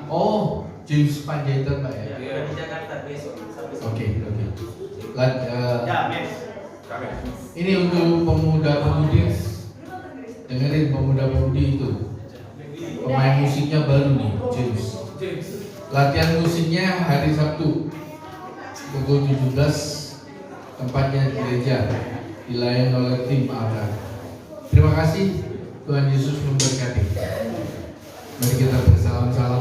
Oh, James Panjaitan Pak ya? Di Jakarta besok. Oke. Ini untuk pemuda-pemudi. Dengerin pemuda-pemudi itu. Pemain musiknya baru nih, James. Latihan musiknya hari Sabtu pukul 17, tempatnya di gereja, dilayani oleh tim Alta. Terima kasih, Tuhan Yesus memberkati. Mari kita bersalam-salam.